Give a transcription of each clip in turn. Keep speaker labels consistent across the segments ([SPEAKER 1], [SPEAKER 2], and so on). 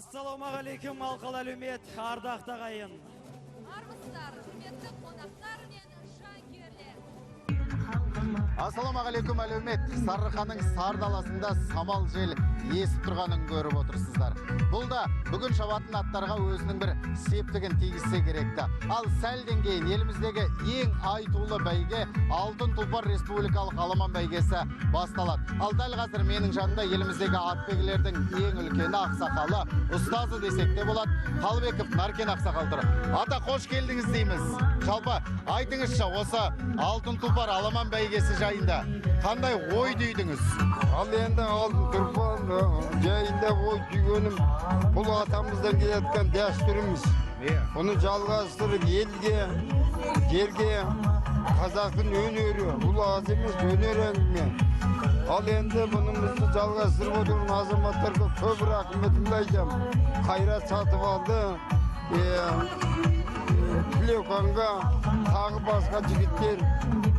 [SPEAKER 1] Ассалаумағалейкум, алқалы әлеумет, ардақты ағайын.
[SPEAKER 2] Армысыздар, құрметті қонақтар мен жанкүйерлер.
[SPEAKER 3] Ассалаумағалейкум әлеумет, Сарыарқаның Сардаласында самал жел есіп тұрғанын көріп отырсыздар. Бұл да бүгін шабатын аттарға өзінің бір септігін тигізсе керекті. Ал сәлден кейін еліміздегі ең айтулы бәйге Алтын тұлпар республикалық аламан бәйгесі басталады. Ал дәл қазір менің жанымда еліміздегі атбегілердің ең үлкені ақсақалы, ұстазы десек те болады, Қалыбеков Наркен ақсақал тұр. Ата, қош келдіңіз дейміз. Жалпы айтыңызшы, осы Алтын тұлпар аламан бәйгесі жайында қандай ой түйдіңіз?
[SPEAKER 4] Ал енді Алтын тұлпар жайында ой түйгенім, бұл атамыздан келеткен дәстүріміз. Бұны жалғастырып елге, жерге, қазақтың өнері, бұл аз емес өнер әңгіме. Ал енді бұнымызды жалғастырып отырған азаматтарға көп рахметімді айтамын. Қайрат Сатыбалды, Тілеуқанға, тағы басқа жігіттер.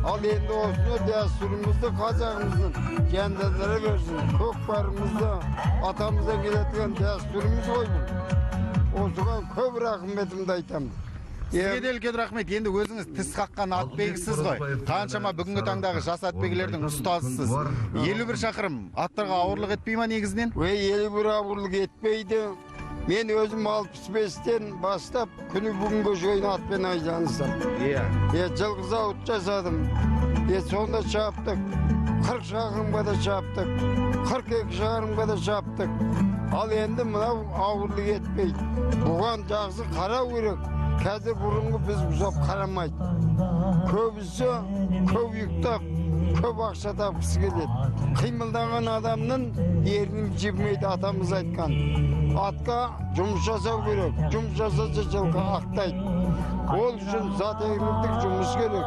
[SPEAKER 4] Ал енді осыны дәстүрімізді қазағымыздың жандандыра берсін. Көкпарымызды атамыздан келеткен дәстүріміз ғой бұл. Осыған көп рахметімді айтамын.
[SPEAKER 3] Сізге де үлкен рахмет. Енді өзіңіз тіс қаққан атбегісіз ғой. Қаншама бүгінгі таңдағы жас атбегілердің ұстазысыз. 51 шақырым аттарға ауырлық етпей ма негізінен?
[SPEAKER 4] 51 ауырлық етпейді. Мен өзім 65-тен бастап күні бүгінгі жойын атпен айжаныстым. Жылғы зауыт жасадым. Сонда шаптық. 40 шақырымға да шаптық. 42 шақырымға да шаптық. Ал енді мынау ауырлық етпейді. Бұған жақсы қарау керек. Қазір бұрынғы біз бұзап қарамайды. Көбісі көп ұйықтап, көп ақша тапқысы келеді. Қимылдаған адамның ернін жібімейді, атамыз айтқан. Атқа жұмыс жасау керек. Жұмыс жасаса жылқы ақтайды. Ол үшін затегіміздік жұмыс керек.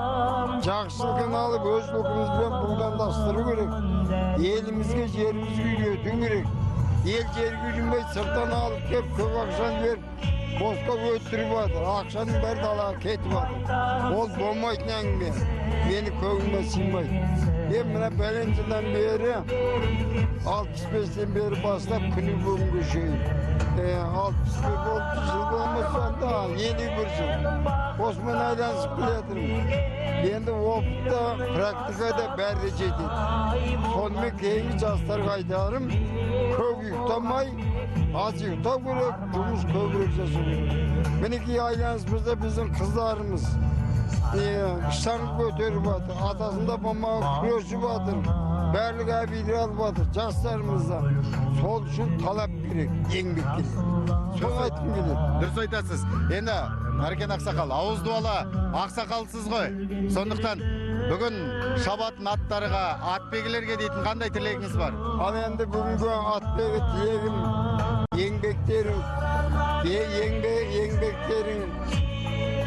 [SPEAKER 4] Жақсылығын алып, өз ұлтымызбен бұлдандастыру керек. Елімізге, жерімізге үйрету керек. Ел жерге жүрмей сырттан алып кеп, көп ақшаны беріп, босқа өттіріп жатыр. Ақшаның бәрі далаға кетіп жатыр. Ол болмайтын әңгіме. Мені көңіліме сыймайды. Мен мына бәлен жылдан бері, 65-тен бері бастап күні бүгінгі шейін. 61 болды, жыл болмаса да 51 жыл. Осымен айланысып келетірмін. Енді опытта, практикада бәрі жетеді. Сонымен кейінгі жастарға айтарым, көп ұйықтамай, аз ұйықтау керек, жұмыс көбірек жасау керек. Мінекей айланыспызда біздің қыздарымыз шаңғы көтеріп жатыр, атасында болмаған күресіп жатыр, барлық әбейлер алып жатыр, жастарымызда. Сол үшін талап керек, еңбек керек. Сол айтқым келеді.
[SPEAKER 3] Дұрыс айтасыз. Енді Наркен ақсақал, ауыз дуалы ақсақалсыз ғой. Сондықтан бүгін шабатын аттарға, атбегілерге дейтін қандай тілегіңіз бар?
[SPEAKER 4] Ал енді бүгінгі атбегі тілегім,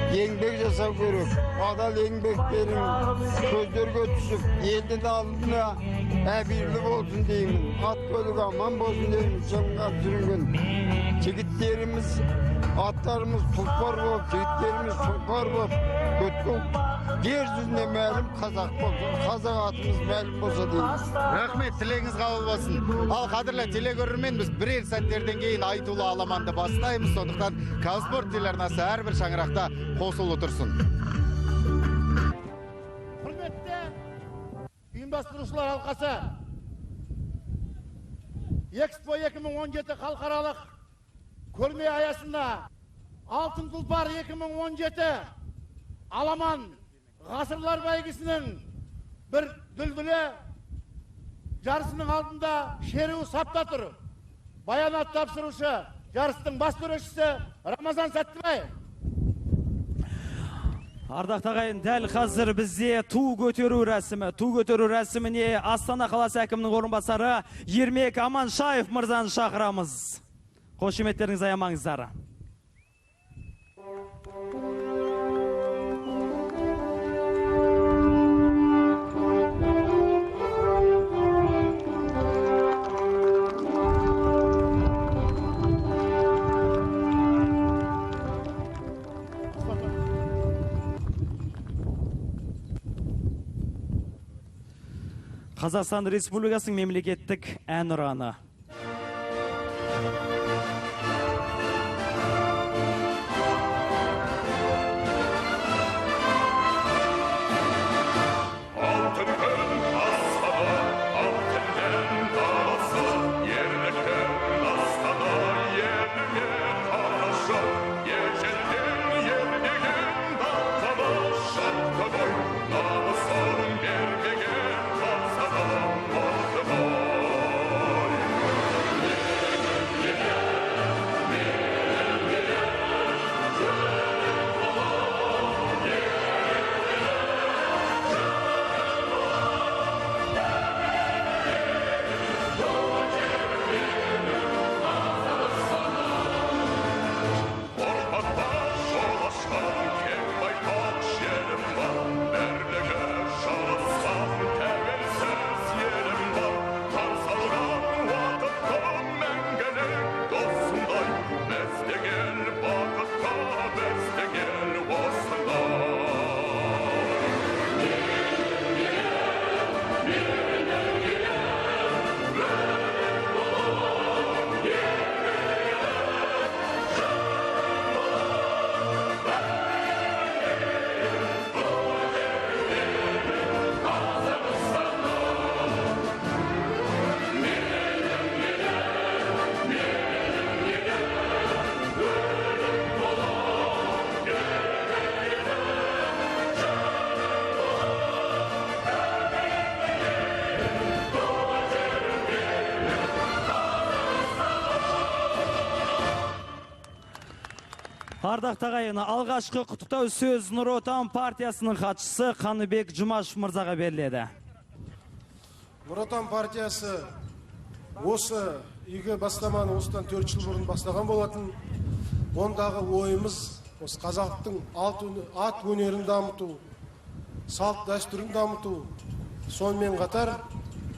[SPEAKER 4] еңбек жасау керек. Адал еңбектерің көздерге түсіп, елдің алдына әбірлі болсын деймін. Ат көлік аман болсын деймін. Шыңға жүрген жігіттеріміз, аттарымыз тұлпар болып, жігіттеріміз тұлпар болып, өткен жер жүзіне мәлім қазақ болсын, қазақ атымыз мәлім болса дейміз.
[SPEAKER 3] Рахмет, тілегіңіз қабыл болсын. Ал қадірлі телегөрермен біз бірер сәттерден кейін айтулы аламанды бастаймыз. Сондықтан Казспорт телеарнасы әрбір шаңырақта қосылып тұрсын.
[SPEAKER 5] Құрметті ұйымдастырушылар алқасы, Экспо 2017 халықаралық көрме аясында Алтын тұлпар 2017 аламан ғасырлар бәйгесінің бір дүлдүлі жарысының алдында шеруі сапта тұр. Баянат тапсырушы жарыстың бас төрешісі Рамазан Сәттібай.
[SPEAKER 1] Ардақты ағайын, дәл қазір бізде ту көтеру рәсіміне Астана қаласы әкімінің орынбасары Ермек Аманшаев мырзаны шақырамыз. Қошеметтеріңіз аямаңыздар. Қазақстан Республикасының мемлекеттік әнұраны. Ардақта ағайын, алғашқы құттықтау сөз Нұр Отан партиясының хатшысы Қаныбек Жұмашев мырзаға беріледі.
[SPEAKER 6] Нұр Отан партиясы осы игі бастаманы осыдан 4 жыл бұрын бастаған болатын. Ондағы ойымыз осы қазақтың ат өнерін дамыту, салт дәстүрін дамыту, сонымен қатар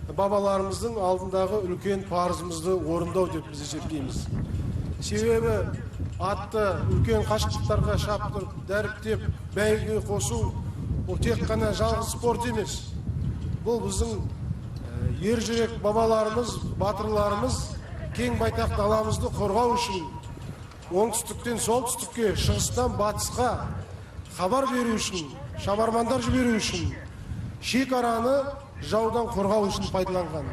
[SPEAKER 6] бабаларымыздың алдындағы үлкен парызымызды орындау деп біз есептейміз. Себебі атты үлкен қашықтықтарға шаптырып, дәріптеп, бәйгеге қосу бұл тек қана жалғыз спорт емес. Бұл біздің ержүрек бабаларымыз, батырларымыз кең байтақ даламызды қорғау үшін, оңтүстіктен солтүстікке, шығыстан батысқа хабар беру үшін, шабармандар жіберу үшін, шекараны жаудан қорғау үшін пайдаланған.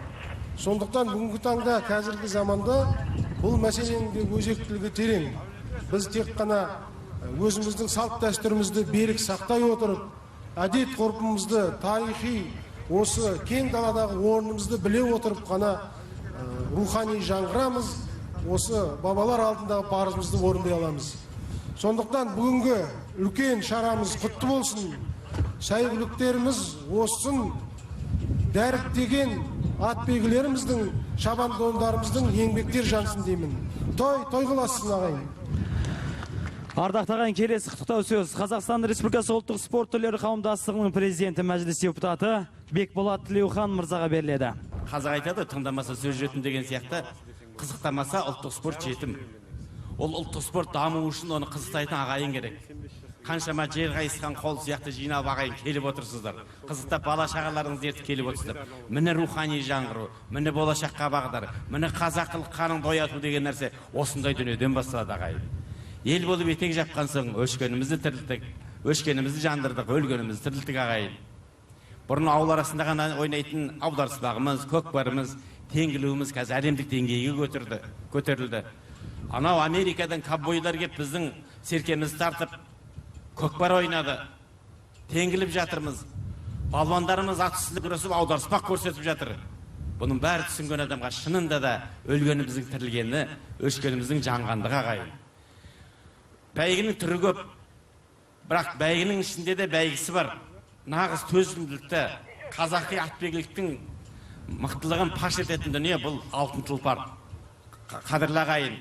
[SPEAKER 6] Сондықтан бүгінгі таңда, қазіргі заманда бұл мәселенің де өзектілігі терең. Біз тек қана өзіміздің салт дәстүрімізді берік сақтай отырып, әдет ғұрпымызды, тарихи осы кең даладағы орнымызды біле отырып қана рухани жаңғырамыз, осы бабалар алдындағы парызымызды орындай аламыз. Сондықтан бүгінгі үлкен шарамыз құтты болсын, сәйгүліктеріміз осын, дәріптеген атбегілеріміздің, шабандондарымыздың еңбектер жансын деймін. Той қыласын ағайын.
[SPEAKER 1] Ардақта ағайын, келесі құттықтау сөз Қазақстан Республикасы ұлттық спорт түрлері қауымдастығының президенті, мәжіліс депутаты Бекболат Тілеухан мырзаға беріледі.
[SPEAKER 7] Қазақ айтады, тыңдамаса сөз жетім деген сияқты, қызықтамаса ұлттық спорт жетім. Ол ұлттық спорт даму үшін оны қызықтайтын ағайын керек. Қаншама жер қайысқан қол сияқты жинап ағайын келіп отырсыздар. Қызықтап бала шағаларыңыз ертіп келіп отырсыздар. Міне рухани жаңғыру, міне болашаққа бағдар, міне қазақылық қанын бояту деген нәрсе осындай дүниеден басталады ағайын. Ел болып етек жапқан соң өшкенімізді тірілдік, өшкенімізді жандырдық, өлгенімізді тірілдік ағайын. Бұрын ауыл арасында ғана ойнайтын аударыспағымыз, көкпарымыз, теңгілуіміз қазір әлемдік деңгейге көтерілді. Анау Америкадан ковбойлар кеп біздің серкемізді тартып, көкпар ойнады, теңгіліп жатырмыз. Балуандарымыз ат үстінде күресіп, аударыспақ көрсетіп жатыр. Бұның бәрі түсінген адамға шынында да өлгеніміздің тірілгені, өшкеніміздің жанғандығы ағайын. Бәйгінің түрі көп, бірақ бәйгінің ішінде де бәйгісі бар. Нағыз төзімділікті, қазақи атбегіліктің мықтылығын паш ететін дүние бұл алтын тұлпар. Қадірлі ағайын,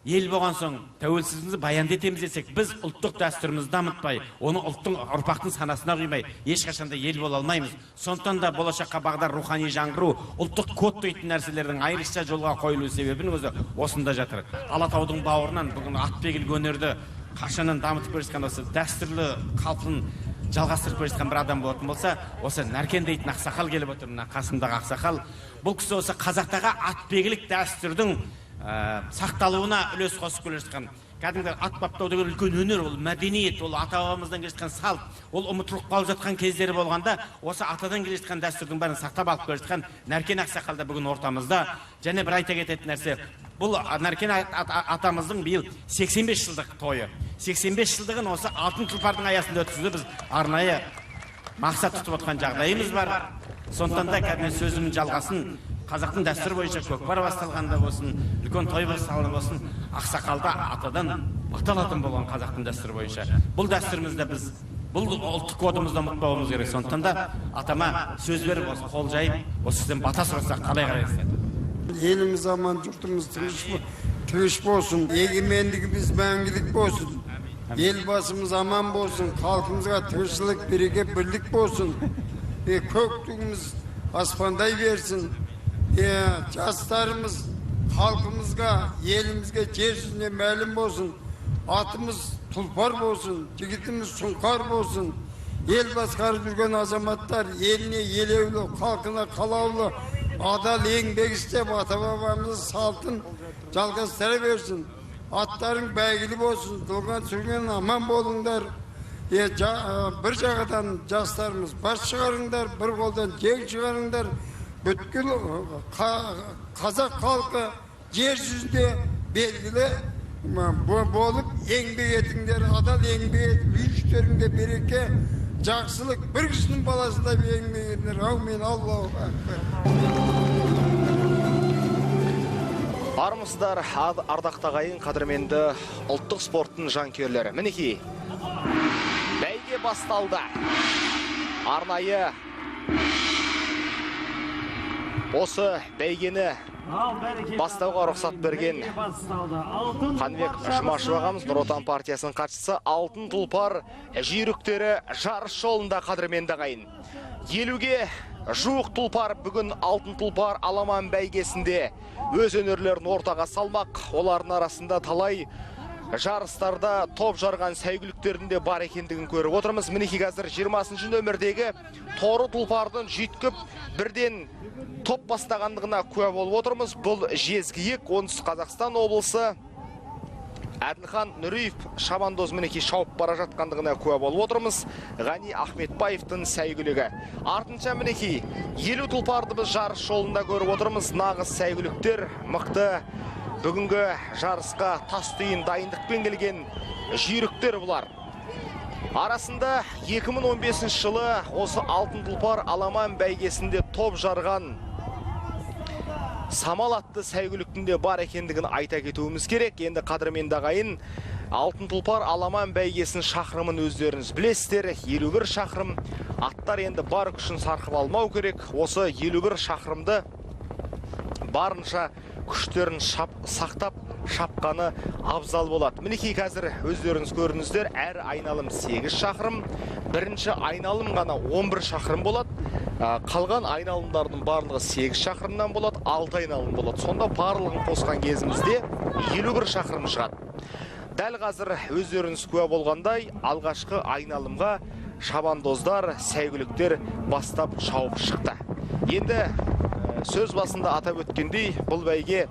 [SPEAKER 7] ел болған соң тәуелсіздігімізді баянды етеміз десек, біз ұлттық дәстүрімізді дамытпай, оны ұлттың ұрпақтың санасына құймай, ешқашанда ел бола алмаймыз. Сондықтан да болашаққа бағдар рухани жаңғыру, ұлттық код дейтін нәрселердің айрықша жолға қойылу себебінің өзі осында жатыр. Алатаудың бауырынан бүгін атбегілік өнерді қашаннан дамытып келе жатқан осы дәстүрлі қалпын жалғастырып келе жатқан бір адам болатын болса, осы Нәркен дейтін ақсақал келіп отыр, мына қасымдағы ақсақал. Бұл кісі осы қазақтағы атбегілік дәстүрдің сақталуына үлес қосып келе жатқан. Кәдімгі ат баптау деген үлкен өнер, ол мәдениет, ол ата-бабамыздан келе жатқан салт, ол ұмытылып қалып жатқан кездері болғанда, осы атадан келе жатқан дәстүрдің бәрін сақтап алып келе жатқан Нәркен ақсақал да бүгін ортамызда. Және бір айта кететін нәрсе, бұл Нәркен атамыздың биыл 85 жылдық тойы. 85 жылдығын осы алтын тұлпардың аясында өткізуді біз арнайы мақсат тұтып отқан жағдайымыз бар. Сондықтан да кәдімгі сөзімнің жалғасын қазақтың дәстүрі бойынша көкпар басталғанда болсын, үлкен той басталғанда болсын, ақсақалда атадан аталатын болған қазақтың дәстүрі бойынша. Бұл дәстүрімізді біз, бұл ұлттық кодымызды ұмытпауымыз керек. Сондықтан да атама сөз беріп, осы қол жайып, осы сізден бата сұрасақ қалай қарайсыз?
[SPEAKER 4] Еліміз аман, жұртымыз тыныш болсын, егемендігіміз мәңгілік болсын. Елбасымыз аман болсын, халқымызға тіршілік, береке, бірлік болсын. Көктігіміз аспандай берсін. Жастарымыз халқымызға, елімізге, жер жүзіне мәлім болсын. Атымыз тұлпар болсын, жігітіміз сұңқар болсын. Ел басқарып жүрген азаматтар еліне елеулі, халқына қалаулы, адал еңбек істеп, ата-бабамыздың салтын жалғастыра берсін. Аттарың бәйгілі болсын, туған сүрген аман болыңдар. Бір жағадан жастарымыз бас шығарыңдар, бір қолдан жең шығарыңдар. Бүткіл қазақ халқы жер жүзінде белгілі болып еңбек етіңдер, адал еңбек етіп, үй-іштеріңде береке, жақсылық, бір кісінің баласында еңбек етіңдер. Аумин, Аллаху акбар.
[SPEAKER 8] Армысыздар, ардақты ағайын, қадірменді ұлттық спорттың жанкүйерлері. Мінекей, бәйге басталды. Арнайы осы бәйгені бастауға рұқсат берген Қанбек Жұмашев ағамыз, Нұр Отан партиясының хатшысы. Алтын тұлпар жүйріктері жарыс жолында, қадірменді ағайын. 50-ге жуық тұлпар бүгін алтын тұлпар аламан бәйгесінде өз өнерлерін ортаға салмақ. Олардың арасында талай жарыстарда топ жарған сәйгүліктердің де бар екендігін көріп отырмыз. Мінекей қазір 20-шы нөмірдегі торы тұлпардың жүйткіп бірден топ бастағандығына куә болып отырмыз. Бұл Жезкиік, Оңтүстік Қазақстан облысы. Әділхан Нүриев шабандоз мінекей шауып бара жатқандығына куә болып отырмыз. Ғани Ахметбаевтың сәйгүлігі. Артынша мінекей 50 тұлпарды біз жарыс жолында көріп отырмыз. Нағыз сәйгүліктер, мықты бүгінгі жарысқа тас түйін дайындықпен келген жүйріктер бұлар. Арасында 2015 жылы осы алтын тұлпар аламан бәйгесінде топ жарған Самал атты сәйгүліктің бар екендігін айта кетуіміз керек. Енді қадірменді ағайын, алтын тұлпар аламан бәйгесінің шақырымын өздеріңіз білесіздер. 51 шақырым, аттар енді бар күшін сарқып алмау керек. Осы 51 шақырымды барынша күштерін сақтап шапқаны абзал болады. Мінекей қазір өздеріңіз көріңіздер, әр айналым 8 шақырым, бірінші айналым ғана 11 шақырым болады. Қалған айналымдардың барлығы 8 шақырымнан болады, 6 айналым болады. Сонда барлығын қосқан кезімізде 51 шақырым шығады. Дәл қазір өздеріңіз куә болғандай, алғашқы айналымға шабандоздар, сәйгүліктер бастап шауып шықты. Енді сөз басында атап өткендей, бұл бәйге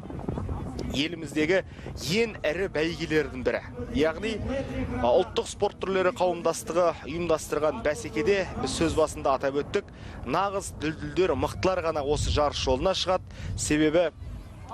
[SPEAKER 8] еліміздегі ең әрі бәйгелердің бірі. Яғни, ұлттық спорт түрлері қауымдастығы ұйымдастырған бәсекеде біз сөз басында атап өттік. Нағыз дүлдүлдер, мықтылар ғана осы жарыс жолына шығады. Себебі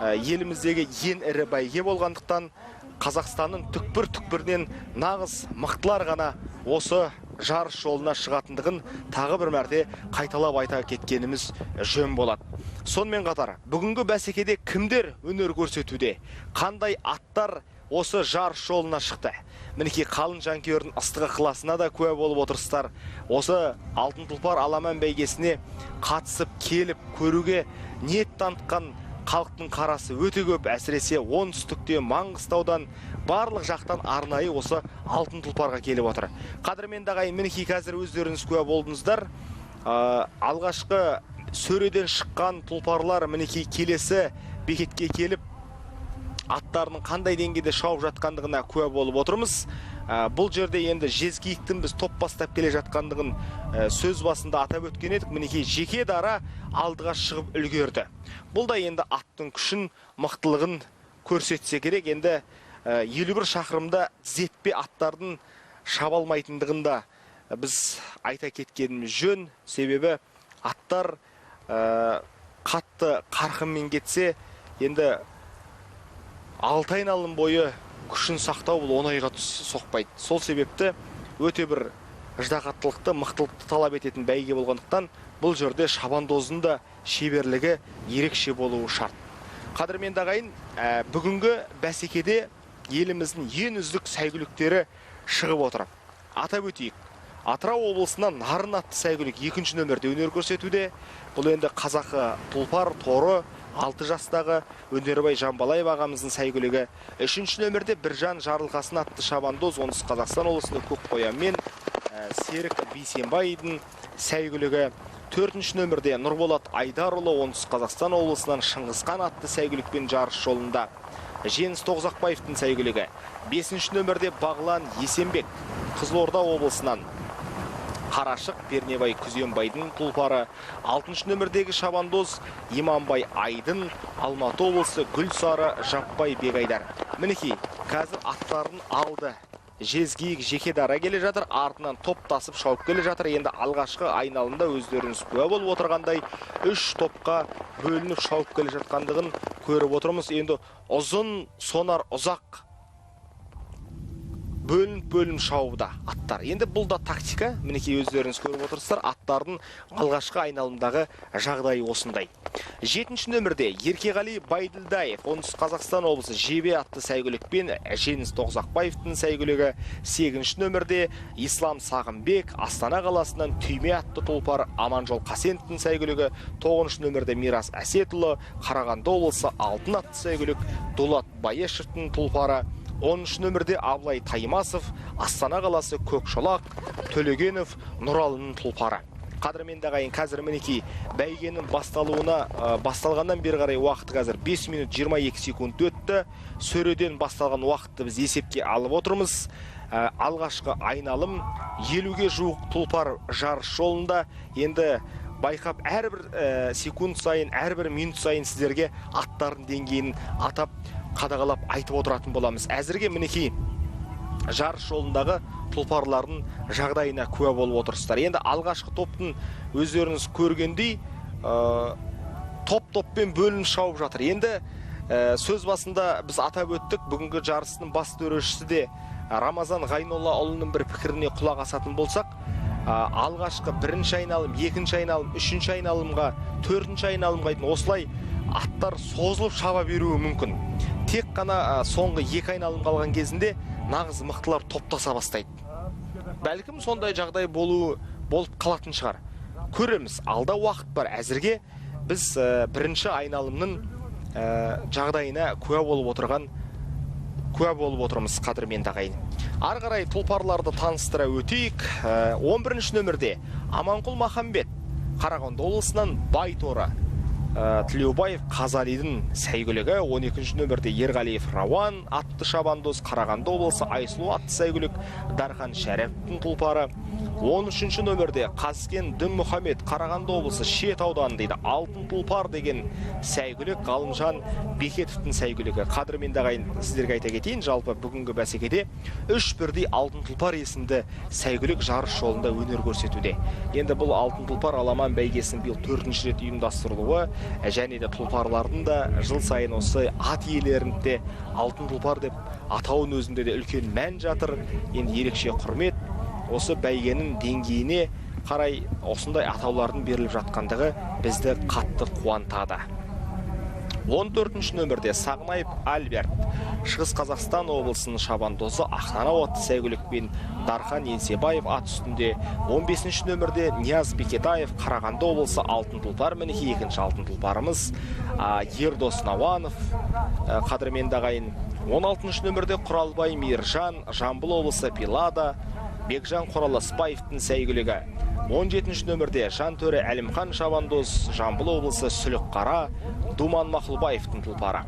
[SPEAKER 8] еліміздегі ең әрі бәйге болғандықтан Қазақстанның түкпір-түкпірінен нағыз мықтылар ғана осы жарыс жолына шығатындығын тағы бір мәрте қайталап айта кеткеніміз жөн болады. Сонымен қатар, бүгінгі бәсекеде кімдер өнер көрсетуде? Қандай аттар осы жарыс жолына шықты? Мінекей қалың жанкүйердің ыстық ықыласына да куә болып отырсыздар. Осы алтын тұлпар аламан бәйгесіне қатысып келіп көруге ниет танытқан халықтың қарасы өте көп. Әсіресе оңтүстіктен, Маңғыстаудан, барлық жақтан арнайы осы алтын тұлпарға келіп отыр. Қадірменді ағайын, мінекей қазір өздеріңіз куә болдыңыздар. Алғашқы сөреден шыққан тұлпарлар мінекей келесі бекетке келіп аттарының қандай деңгейде шауып жатқандығына куә болып отырмыз. Бұл жерде енді Жезкиіктің біз топ бастап келе жатқандығын сөз басында атап өткен едік. Мінекей жеке дара алдыға шығып үлгерді. Бұл да енді аттың күшін, мықтылығын көрсетсе керек. Енді 51 шақырымда зетпе аттардың шаба алмайтындығын да біз айта кеткеніміз жөн. Себебі аттар қатты қарқынмен кетсе, енді 6 айналым бойы күшін сақтау бұл оңайға соқпайды. Сол себепті өте бір ждақаттылықты, мықтылықты талап ететін бәйге болғандықтан бұл жерде шабандоздың да шеберлігі ерекше болуы шарт. Қадірменді ағайын, бүгінгі бәсекеде еліміздің ең үздік сәйгүліктері шығып отыр. Атап өтейік. Атырау облысынан Нарын атты сәйгүлік 2-ші нөмірде өнер көрсетуде. Бұл енді қазақы тұлпар торы 6 жастағы Өнербай Жамбалаев ағамыздың сәйгүлігі. 3-ші нөмірде Біржан Жарылқасын атты шабандоз Оңтүстік Қазақстан облысында Көкқоянмен Серік Бейсенбайдың сәйгүлігі. 4-ші нөмірде Нұрболат Айдарұлы Оңтүстік Қазақстан облысынан Шыңғысқан атты сәйгүлікпен жарыс жолында. Жеңіс Тоғзақбаевтың сәйгүлігі. 5-ші нөмірде Бағлан Есенбек Қызылорда облысынан Қарашық Пернебай Күзенбайдың тұлпары. 6-ші нөмірдегі шабандоз Иманбай Айдын Алматы облысы Гүлсары Жаппай Бегайдар. Мінекей, қазір аттарын алды. Жезкиік жеке дара келе жатыр, артынан топтасып шауып келе жатыр. Енді алғашқы айналымда өздеріңіз куә болып отырғандай 3 топқа бөлініп шауып келе жатқандығын көріп отырмыз. Енді ұзын сонар ұзақ бөлініп шабуда аттар. Енді бұл да тактика. Мінекей өздеріңіз көріп отырсыздар, аттардың алғашқы айналымдағы жағдайы осындай. 7-ші нөмірде Еркеғали Байділдаев, оңтүстік Қазақстан облысы Жебе атты сәйгүлікпен Жеңіс Тоғызақбаевтың сәйгүлігі. 8-ші нөмірде Ислам Сағымбек, Астана қаласынан Түйме атты тұлпар Аманжол Қасеновтың сәйгүлігі. 9-ші нөмірде Мирас Әсетұлы, Қарағанды облысы Алтын атты сәйгүлік Дулат Баешевтің тұлпары. 10-ші нөмірде Абылай Таймасов, Астана қаласы Көкшолақ, Төлегенов, Нұралының тұлпары. Қадірменді ағайын, қазір мінекей бәйгенің басталғаннан бері қарай уақыты қазір 5 минут 22 секунд өтті. Сөреден басталған уақытты біз есепке алып отырмыз. Алғашқы айналым 50-ге жуық тұлпар жарыс жолында. Енді байқап әрбір секунд сайын, әрбір минут сайын сіздерге аттардың деңгейін атап қадағалап айтып отыратын боламыз. Әзірге мінекей жарыс жолындағы тұлпарлардың жағдайына куә болып отырсыздар. Енді алғашқы топтың өздеріңіз көргендей топ-топпен бөлініп шауып жатыр. Енді сөз басында біз атап өттік, бүгінгі жарыстың бас төрешісі де Рамазан Ғайноллаұлының бір пікіріне құлақ асатын болсақ, алғашқы 1-ші айналым, 2-ші айналым, 3-ші айналымға, 4-ші айналымға айтын осылай аттар созылып шаба беруі мүмкін. Тек қана соңғы 2 айналым қалған кезінде нағыз мықтылар топтаса бастайды. Бәлкім сондай жағдай болып қалатын шығар. Көреміз, алда уақыт бар. Әзірге біз 1-ші айналымның жағдайына куә болып отырмыз, қадірменді ағайын. Ары қарай тұлпарларды таныстыра өтейік. 11-ші нөмірде Аманқұл Махамбет, Қарағанды облысынан Байторы Тілеубаев Қазалидің сәйгүлігі. 12-ші нөмірде Ерғалиев Рауан атты шабандоз, Қарағанды облысы Айсұлу атты сәйгүлік Дархан Шәріптің тұлпары. 13-ші нөмірде Қазкен Дінмұхамед, Қарағанды облысы Шет ауданында алтын тұлпар деген сәйгүлік Ғалымжан Бекетовтың сәйгүлігі. Қадірменді ағайын, сіздерге айта кетейін, жалпы бүгінгі бәсекеде 3 бірдей алтын тұлпар есімді сәйгүлік жарыс жолында өнер көрсетуде. Енді бұл алтын тұлпар аламан бәйгесінің биыл 4-ші рет ұйымдастырылуы, және де тұлпарлардың да жыл сайын осы ат иелерінде алтын тұлпар деп атауын өзінде де үлкен мән жатыр. Енді ерекше құрмет, осы бәйгенің деңгейіне қарай осындай атаулардың беріліп жатқандығы бізді қатты қуантады. 14-ші нөмірде Сағынаев Альберт, Шығыс Қазақстан облысының шабандозы, Ақтана атты сәйгүлікпен Дархан Енсебаев ат үстінде. 15-ші нөмірде Нияз Бекетаев, Қарағанды облысы алтын тұлпар. Мінекей екінші алтын тұлпарымыз Ердос Науанов, қадірменді ағайын. 16-ші нөмірде Құралбай Мейіржан, Жамбыл облысы Пилада, Бекжан Қораласпаевтың сәйгүлігі. 17-ші нөмірде Жантөре Әлімхан шабандоз, Жамбыл облысы Сүлікқара, Думан Мақұлбаевтың тұлпары.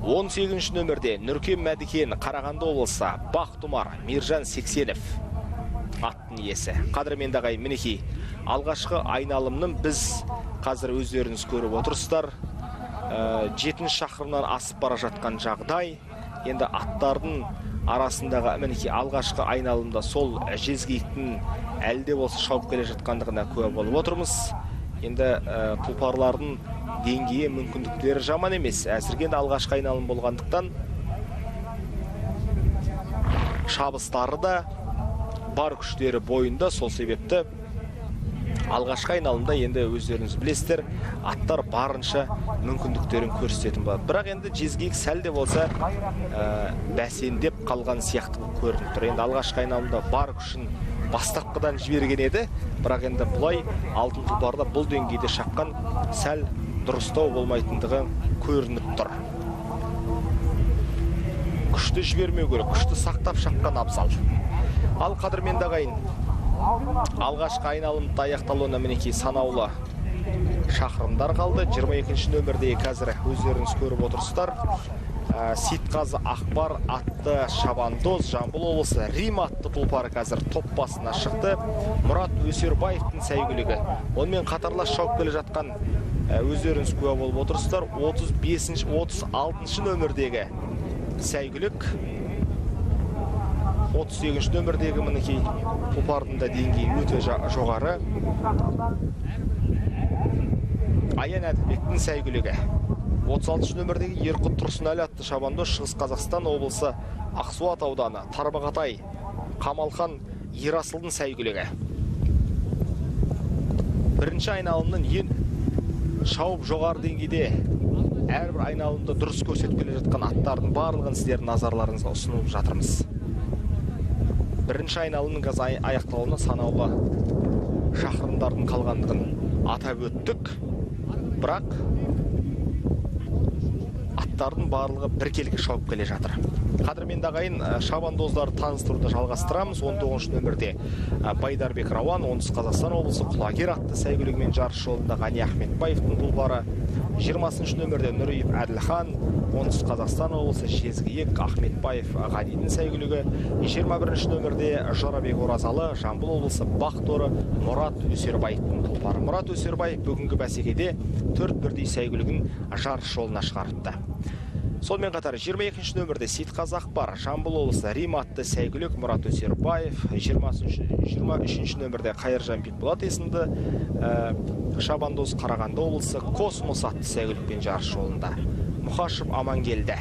[SPEAKER 8] 18-ші нөмірде Нүркен Мәдікен, Қарағанды облысы Бақтұмар, Миржан Сексенов аттың иесі. Қадірменді ағайын, мінекей алғашқы айналымның біз қазір өздеріңіз көріп отырсыздар. 7 шақырымнан асып бара жатқан жағдай. Енді аттардың арасындағы мінекей алғашқы айналымда сол жезгейіктің әлде болса шауып келе жатқандығына куә болып отырмыз. Енді тұлпарлардың деңгейі, мүмкіндіктері жаман емес. Әзірге алғашқы айналым болғандықтан шабыстары да бар күштері бойында, сол себепті алғашқы айналымда енді өздеріңіз білесіздер, аттар барынша мүмкіндіктерін көрсететін болады. Бірақ енді жезгейік сәлде болса бәсендеп қалған сияқты көрініп тұр. Енді алғашқы айналымда бар күшін бастапқыдан жіберген еді, бірақ енді бұлай алтын тұлпарда бұл деңгейде шаққан сәл дұрыстау болмайтындығы көрініп тұр. Күшті жібермеу керек, күшті сақтап шаққан абзал. Ал қадірменді ағайын, алғашқы айналымды аяқталуына мінекей санаулы шақырымдар қалды. 22-ші нөмірде қазір өздеріңіз көріп отырсыздар. Сейтқазы Ақбар атты шабандоз, Жамбыл облысы Рим атты тұлпары қазір топ басына шықты. Мұрат Өсербаевтың сәйгүлігі. Онымен қатарлас шауып келе жатқан өздеріңіз куә болып отырсыздар. 36-ші нөмірдегі сәйгүлік. 38-ші нөмірдегі мінекей тұлпардың да деңгейі өте жоғары. Аян Әділбектің сәйгүлігі. 36-ші нөмірдегі Ерқұт Тұрсынәлі атты шабандоз, Шығыс Қазақстан облысы Ақсуат ауданы, Тарбағатай, Қамалхан, Ерасылдың сәйгүлігі. Бірінші айналымның ең шауып жоғары деңгейде әрбір айналымда дұрыс көрсетіп келе жатқан аттардың барлығын сіздердің назарларыңызға ұсынып жатырмыз. Бірінші айналымның қазір аяқталуына санаулы шақырымдардың қалғандығын атап өттік, бірақ аттардың барлығы біркелкі шауып келе жатыр. Қадірменді ағайын, шабандоздарды таныстыруды жалғастырамыз. 19 нөмірде Байдарбек Рауан, оңтүстік Қазақстан облысы Құлагер атты сәйгүлігімен жарыс жолында Ғани Ахметбаевтың тұлпары. 20 нөмірде Нұриев Әділхан, оңтүстік Қазақстан облысы Жезгиек Ахметбаев Ғанидың сәйгүлігі. 21 нөмірде Жорабек Оразалы, Жамбыл облысы Бақторы Мұрат Өсербаевтың тұлпары. Мұрат Өсербаев бүгінгі бәсекеде 4 бірдей сәйгүлігін жарыс жолына шығарыпты. Сонымен қатар 22 нөмірде Сейтқазақ бар, Жамбыл облысы Рим атты сәйгүлік Мұрат Өсербаев, 23 нөмірде Қайыржан Бекболат есімді шабандоз Қарағанды облысы Космос атты сәйгүлікпен жарыс жолында. Мұхашев Амангелді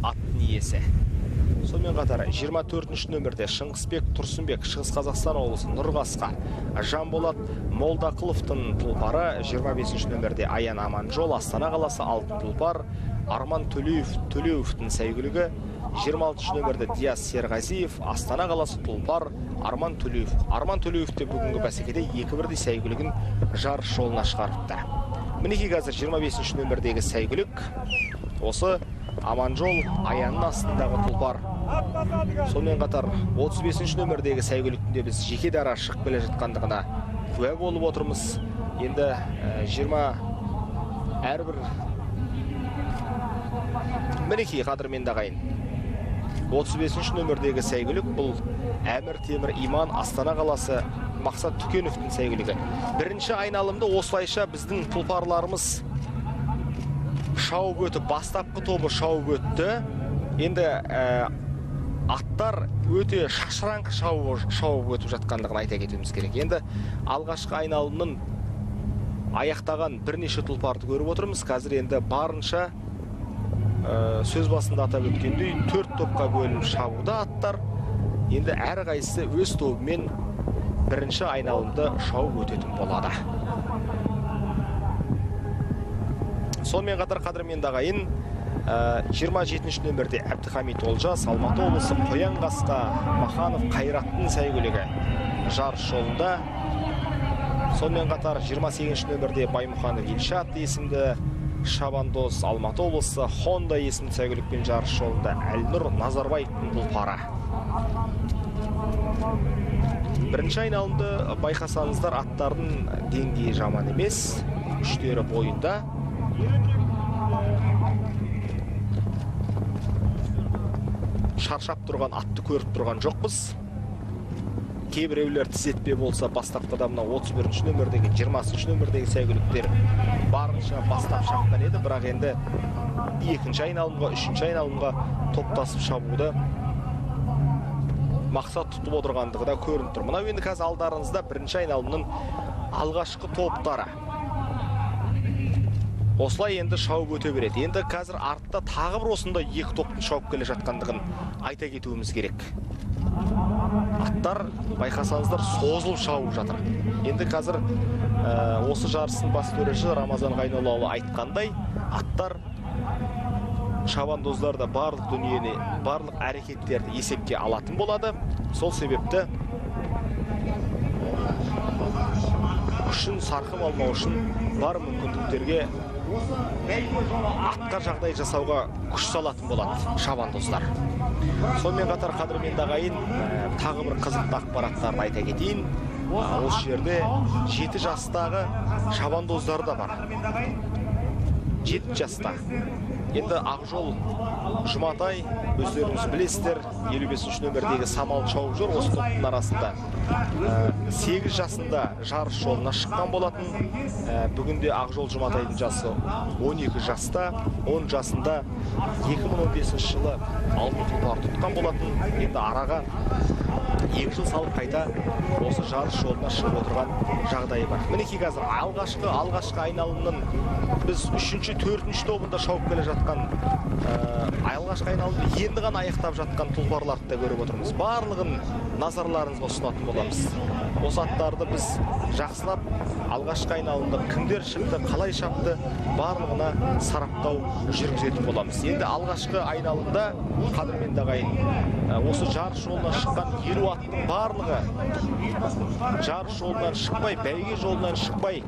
[SPEAKER 8] аттың иесі. Сонымен қатар 24 нөмірде Шыңғысбек Тұрсынбек, Шығыс Қазақстан облысы Нұрғасқа, Жанболат Молдақыловтың тұлпары. 25 нөмірде Аян Аманжол, Астана қаласы алтын тұлпар. Арман Төлеуовтың сәйгүлігі. 26 нөмірде Диас Серғазиев, Астана қаласы тұлпар. Арман Төлеуовте бүгінгі бәсекеде 2-1 сәйгүлігін жарыс жолына шығарыпты. Мінекей қазір 25 нөмірдегі сәйгүлік осы Аманжол Аянның астындағы тұлпар. Сонымен қатар 35 нөмірдегі сәйгүліктінде біз жеке дара шығып келе жатқандығына куә болып отырмыз. Енді 20 әрбір мінекей қадірменді ағайын. 35 нөмірдегі сәйгүлік бұл Әмір Темір Иман, Астана қаласы Мақсат Түкеновтың сәйгүлігі. Бірінші айналымды осылайша біздің тұлпарларымыз шауып өтіп, бастапқы тобы шауып өтті. Енді аттар өте шашыраңқы шауып өтіп жатқандығын айта кетуіміз керек. Енді алғашқы айналымның аяқтаған бірнеше тұлпарды көріп отырмыз. Қазір енді барынша сөз басында атап өткендей 4 топқа бөлініп шабуда аттар. Енді әр қайсысы өз тобымен бірінші айналымды шауып өтетін болады. Сонымен қатар қадірменді ағайын, 27 нөмірде Әбдіхамит Олжас, Алматы облысы Қоянқасқа Маханов Қайраттың сәйгүлігі жарыс жолында. Сонымен қатар 28 нөмірде Баймұханов Елшат есімді шабандоз, Алматы облысы Honda есімді сәйгүлікпен жарыс жолында. Әлнұр Назарбаевтың тұлпары. Бірінші айналымды байқасаңыздар, аттардың деңгейі жаман емес, күштері бойында. Шаршап тұрған атты көріп тұрған жоқпыз. Кейбіреулер тізетпе болса, бастапқыда мына 31 нөмірдегі, 20 нөмірдегі сәйгүліктер барынша бастап шапқан еді, бірақ енді екінші айналымға, үшінші айналымға топтасып шабуды мақсат тұтып отырғандығы да көрініп тұр. Мынау енді қазір алдарыңызда бірінші айналымның алғашқы топтары. Осылай енді шауып өте береді. Енді қазір артта тағы бір осында екі топтың шауып келе жатқандығын айта кетуіміз керек. Аттар байқасаңыздар созылып шауып жатыр. Енді қазір осы жарыстың бас төреші Рамазан Ғайноллаұлы айтқандай, аттар шабандоздарда барлық дүниені, барлық әрекеттерді есепке алатын болады. Сол себепті күшін сарқып алмау үшін бар мүмкіндіктерге атқа жағдай жасауға күш салатын болады шабандоздар. Сонымен қатар қадірменді ағайын, тағы бір қызықты ақпараттарын айта кетейін. Осы жерде 7 жастағы шабандоздар да бар. 7 жаста. Енді Ақжол Жұматай, өздеріңіз білесіздер, 55 нөмірдегі самал шауып жүр. Осы топтың арасында 8 жасында жарыс жолына шыққан болатын. Бүгінде Ақжол Жұматайдың жасы 12 жаста, 10 жасында 2015 жылы алтын тұлпар тұтқан болатын. Енді араға 2 жыл салып қайта осы жарыс жолына шығып отырған жағдайы бар. Мінекей қазір алғашқы айналымның біз 3-ші, 4-ші тобында шауып келе жатқан алғашқы айналымды енді ғана аяқтап жатқан тұлпарларды да көріп отырмыз. Барлығын назарларыңызға ұсынатын боламыз. Осы аттарды біз жақсылап алғашқы айналымда кімдер шықты, қалай шапты, барлығына сараптау жүргізетін боламыз. Енді алғашқы айналымда қадірменді ағайын, осы жарыс жолынан шыққан 50 аттың барлығы жарыс жолынан шықпай, бәйге жолынан шықпай,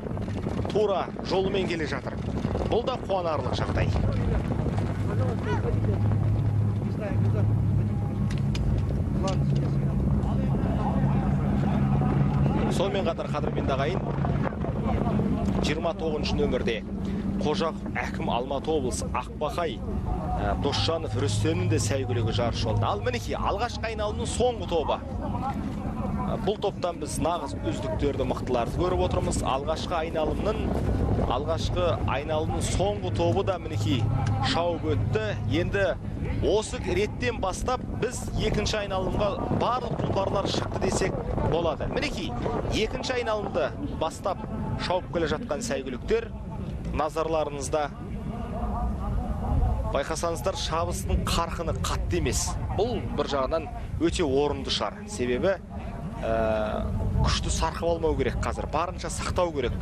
[SPEAKER 8] тура жолымен келе жатыр. Бұл да қуанарлық жағдай. Сонымен қатар қадірменді ағайын, 29-ші нөмірде Қожақов әкім Алматы облысы Ақбақай Досжанов Рүстемнің де сәйгүлігі жарыс жолында. Ал мінекей алғашқы айналымның соңғы тобы. Бұл топтан біз нағыз үздіктерді, мықтыларды көріп отырмыз. Алғашқы айналымның соңғы тобы да мінекей шауып өтті. Енді осы реттен бастап біз екінші айналымға барлық тұлпарлар шықты десек болады. Мінекей екінші айналымды бастап шауып келе жатқан сәйгүліктер назарларыңызда. Байқасаңыздар, шабыстың қарқыны қатты емес. Бұл бір жағынан өте орынды шығар. Себебі күшті сарқып алмау керек қазір. Барынша сақтау керек.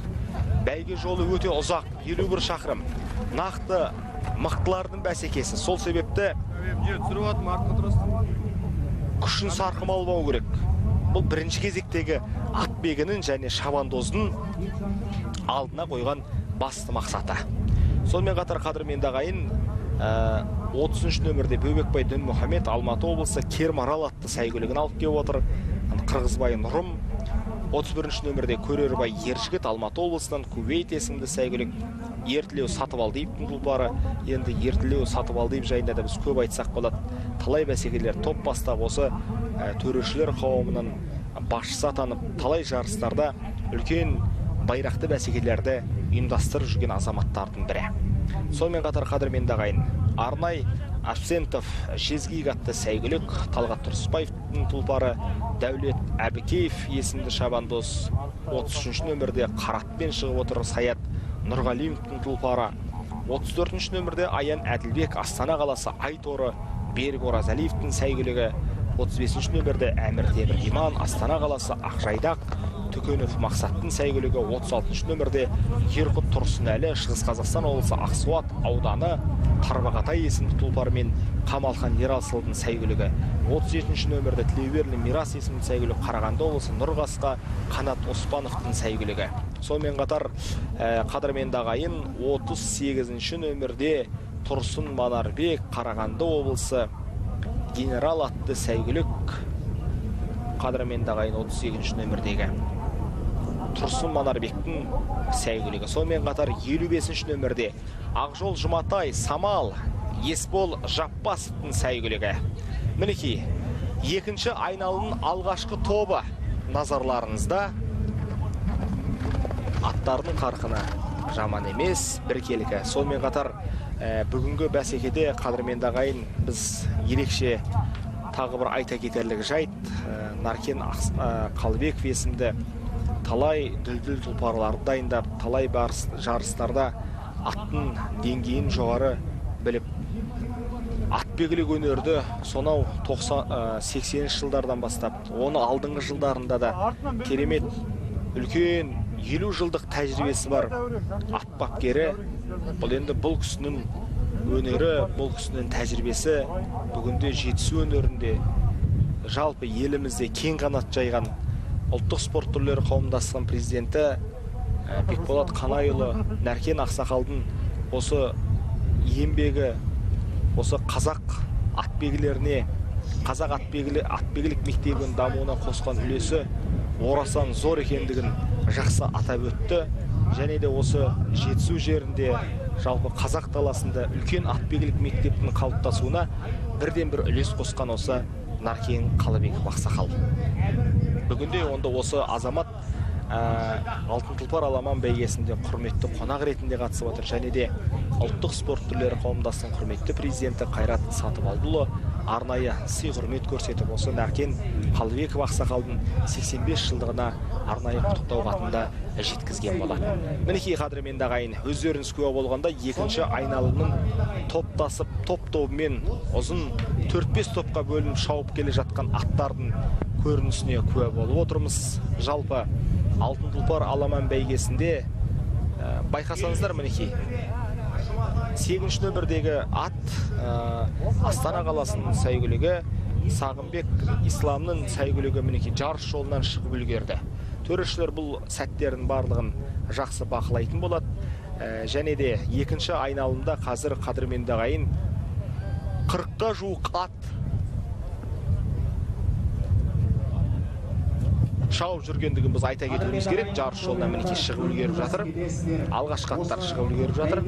[SPEAKER 8] Бәйге жолы өте ұзақ, 51 шақырым. Нақты мықтылардың бәсекесі. Сол себепті күшін сарқып алмау керек. Бұл бірінші кезектегі атбегінің және шабандоздың алдына қойған басты мақсаты. Сонымен қатар қадірменді ағайын, 30-ші нөмірде Бөбекбай Дінмұхамед Алматы облысы Кермарал атты сәйгүлігін алып келіп отыр. Қырғызбай Нұрым. 31-ші нөмірде Көрербай Ержігіт Алматы облысынан Кувейт есімді сәйгүлік. Ертілеу Сатыбалдиевтің тұлпары. Енді Ертілеу Сатыбалдиев жайында да біз көп айтсақ болады. Талай бәсекелер топ бастап осы төрешілер қауымының басшысы атанып, талай жарыстарда үлкен байрақты бәсекелерді ұйымдастырып жүрген азаматтардың бірі. Сонымен қатар қадірменді ағайын, Арнай Абсентов Жезгиік атты сәйгүлік, Талғат Тұрсыпаевтың тұлпары, Дәулет Әбікеев есімді шабандоз, 33-ші нөмірде Қаратпен шығып отыр Саят Нұрғалиевтің тұлпары, 34-ші нөмірде Аян Әділбек Астана қаласы Айторы Берік Оразалиевтің сәйгүлігі, 35-ші нөмірде Әмір Темір Иман Астана қаласы Ақжайдақ Түкенов Мақсаттың сәйгүлігі, 36-ші нөмірде Ерқұт Тұрсынәлі Шығыс Қазақстан облысы Ақсуат ауданы Тарбағатай есімді тұлпарымен Қамалхан Ерасылдың сәйгүлігі, 37-ші нөмірде Тілеуберлі Мирас есімді сәйгүлігі Қарағанды облысы Нұрғасқа Қанат Оспановтың сәйгүлігі. Сонымен қатар қадірменді ағайын, 38-ші нөмірде Тұрсын Манарбек Қарағанды облысы Генерал атты сәйгүлік. Қадірменді ағайын, 38-ші нөмірдегі Тұрсын Манарбектің сәйгүлігі. Сонымен қатар 55-ші нөмірде Ақжол Жұматай Самал Есбол Жаппасовтың сәйгүлігі. Мінекей, екінші айналымның алғашқы тобы назарларыңызда. Аттардың қарқыны жаман емес, біркелкі. Сонымен қатар бүгінгі бәсекеде қадірменді ағайын, біз ерекше тағы бір айта кетерлік жайт, Наркен Қалыбеков есімді талай дүлдүл тұлпарларды дайындап, талай жарыстарда аттың деңгейін жоғары біліп, атбегілік өнерді сонау 80-ші жылдардан бастап, оны алдыңғы жылдарында да керемет үлкен 50 жылдық тәжірибесі бар ат бапкері. Бұл енді бұл кісінің өнері, бұл кісінің тәжірибесі бүгінде жетісу өнерінде жалпы елімізде кең қанат жайған ұлттық спорт түрлері қауымдастығының президенті Бекболат Қанайұлы Нәркен Ақсақалдың осы еңбегі, осы қазақ атбегілеріне, қазақ атбегілік мектебінің дамуына қосқан үлесі орасан зор екендігін жақсы атап өтті. Және де осы жетісу жерінде, жалпы қазақ даласында үлкен атбегілік мектептің қалыптасуына бірден бір үлес қосқан осы Наркен Қалыбеков Ақсақал. Бүгінде онда осы азамат Алтын тұлпар аламан бәйгесінде құрметті қонақ ретінде қатысып отыр. Және де ұлттық спорт түрлері қауымдастығының құрметті президенті Қайрат Сатыбалдыұлы арнайы сый құрмет көрсетіп, осы Нәркен Қалыбеков ақсақалдың 85 жылдығына арнайы құттықтау хатында жеткізген болады. Мінекей қадірменді ағайын, өздеріңіз куә болғанда екінші айналымның топтасып, топ-тобымен ұзын 4-5 топқа бөлініп шауып келе жатқан аттардың көрінісіне куә болып отырмыз. Жалпы Алтын тұлпар аламан бәйгесінде байқасаңыздар, мінекей 8-ші нөмірдегі ат Астана қаласының сәйгүлігі Сағынбек Исламның сәйгүлігі мінекей жарыс жолынан шығып үлгерді. Төрешілер бұл сәттердің барлығын жақсы бақылайтын болады. Және де екінші айналымда қазір қадірменді ағайын 40-қа жуық ат шауып жүргендігін біз айта кетуіміз керек. Жарыс жолынан мінекей шығып үлгеріп жатыр. Алғашқы аттар шығып үлгеріп жатыр.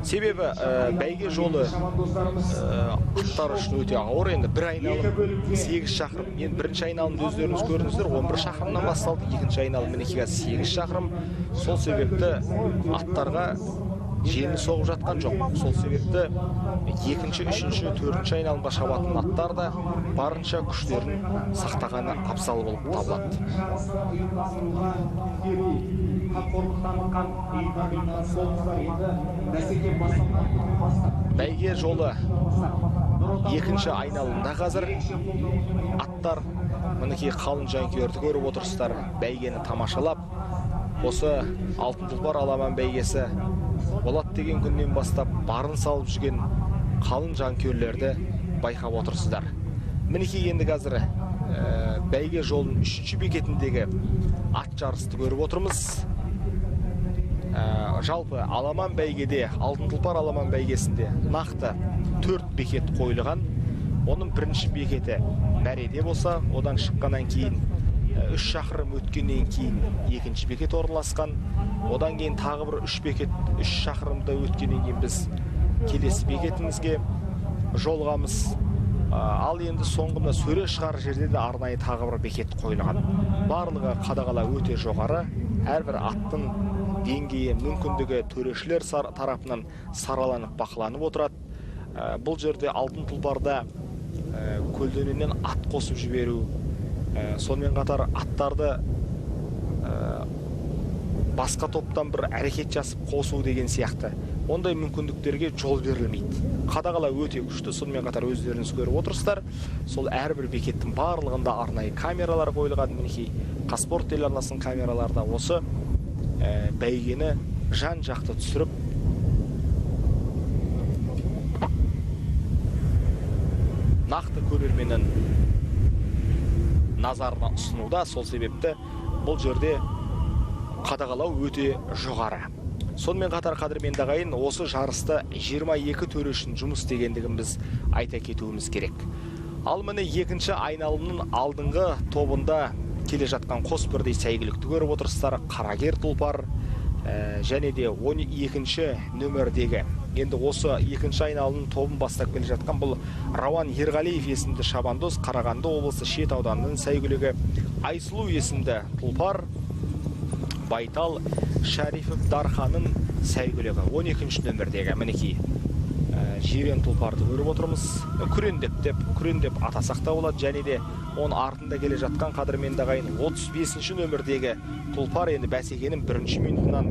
[SPEAKER 8] Себебі бәйге жолы аттар үшін өте ауыр. Енді бір айналым 8 шақырым. Енді бірінші айналымды өздеріңіз көрдіңіздер, 11 шақырымнан басталды. Екінші айналым мінекей 8 шақырым. Сол себепті аттарға жеңіл соғып жатқан жоқ. Сол себепті екінші, үшінші, төртінші айналымға шабатын аттар да барынша күштерін сақтағаны абзал болып табылады. Бәйге жолы екінші айналымда қазір аттар мінекей қалың жанкүйерді көріп отырсыздар. Бәйгені тамашалап, осы Алтын тұлпар аламан бәйгесі болады деген күннен бастап барын салып жүрген қалың жанкүйерлерді байқап отырсыздар. Мінекей енді қазір бәйге жолының 3-ші бекетіндегі ат жарысты көріп отырмыз. Жалпы аламан бәйгеде, Алтын тұлпар аламан бәйгесінде нақты 4 бекет қойылған. Оның бірінші бекеті мәреде болса, одан шыққаннан кейін 3 шақырым өткеннен кейін екінші бекет орналасқан. Одан кейін тағы бір 3 бекет, 3 шақырымда өткеннен кейін біз келесі бекетімізге жолғамыз. Ал енді соңғында сөре шығар жерде де арнайы тағы бір бекет қойылған. Барлығы қадағала өте жоғары. Әрбір аттың деңгейі, мүмкіндігі төрешілер тарапынан сараланып бақыланып отырады. Бұл жерде Алтын тұлпарда көлденеңнен ат қосып жіберу, сонымен қатар аттарды басқа топтан бір әрекет жасып қосу деген сияқты ондай мүмкіндіктерге жол берілмейді. Қадағала өте күшті, сонымен қатар өздеріңіз көріп отырсыздар. Сол әрбір бекеттің барлығында арнайы камералар қойылған. Мінекей Қазспорт телеарнасының камераларда осы бәйгені жан жақты түсіріп нақты көрерменнің назарына ұсынуда. Сол себепті бұл жерде қадағалау өте жоғары. Сонымен қатар қадірменді ағайын, осы жарыста 22 төрешінің жұмыс дегендігін біз айта кетуіміз керек. Ал міне екінші айналымның алдыңғы тобында келе жатқан қос бірдей сәйгүлікті көріп отырсыздар. Қарагер тұлпар және де 12-ші нөмірдегі. Енді осы екінші айналымның тобын бастап келе жатқан бұл Рауан Ерғалиев есімді шабандоз, Қарағанды облысы Шет ауданының сәйгүлігі. Айсұлу есімді тұлпар Байтал Шәрифов Дарханның сәйгүлігі. 12-ші нөмірдегі мінекей жирен тұлпарды көріп отырмыз. Күрен деп атасақ та болады. Және де оның артында келе жатқан қадірменді ағайын 35-ші нөмірдегі тұлпар енді бәсекенің бірінші минутынан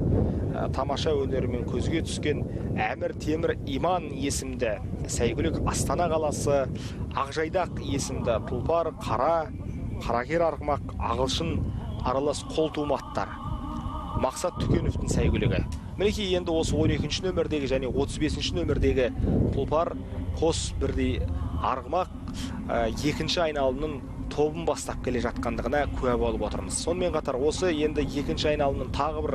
[SPEAKER 8] тамаша өнерімен көзге түскен Әмір Темір Иман есімді сәйгүлік. Астана қаласы Ақжайдақ есімді тұлпар Қарагер арғымақ ағылшын аралас қол туыматтар. Мақсат Түкеновтың сәйгүлігі. Мінекей енді осы 12-ші нөмірдегі және 35-ші нөмірдегі тұлпар қос бірдей арғымақ екінші айналымның тобын бастап келе жатқандығына куә болып отырмыз. Сонымен қатар осы енді екінші айналымның тағы бір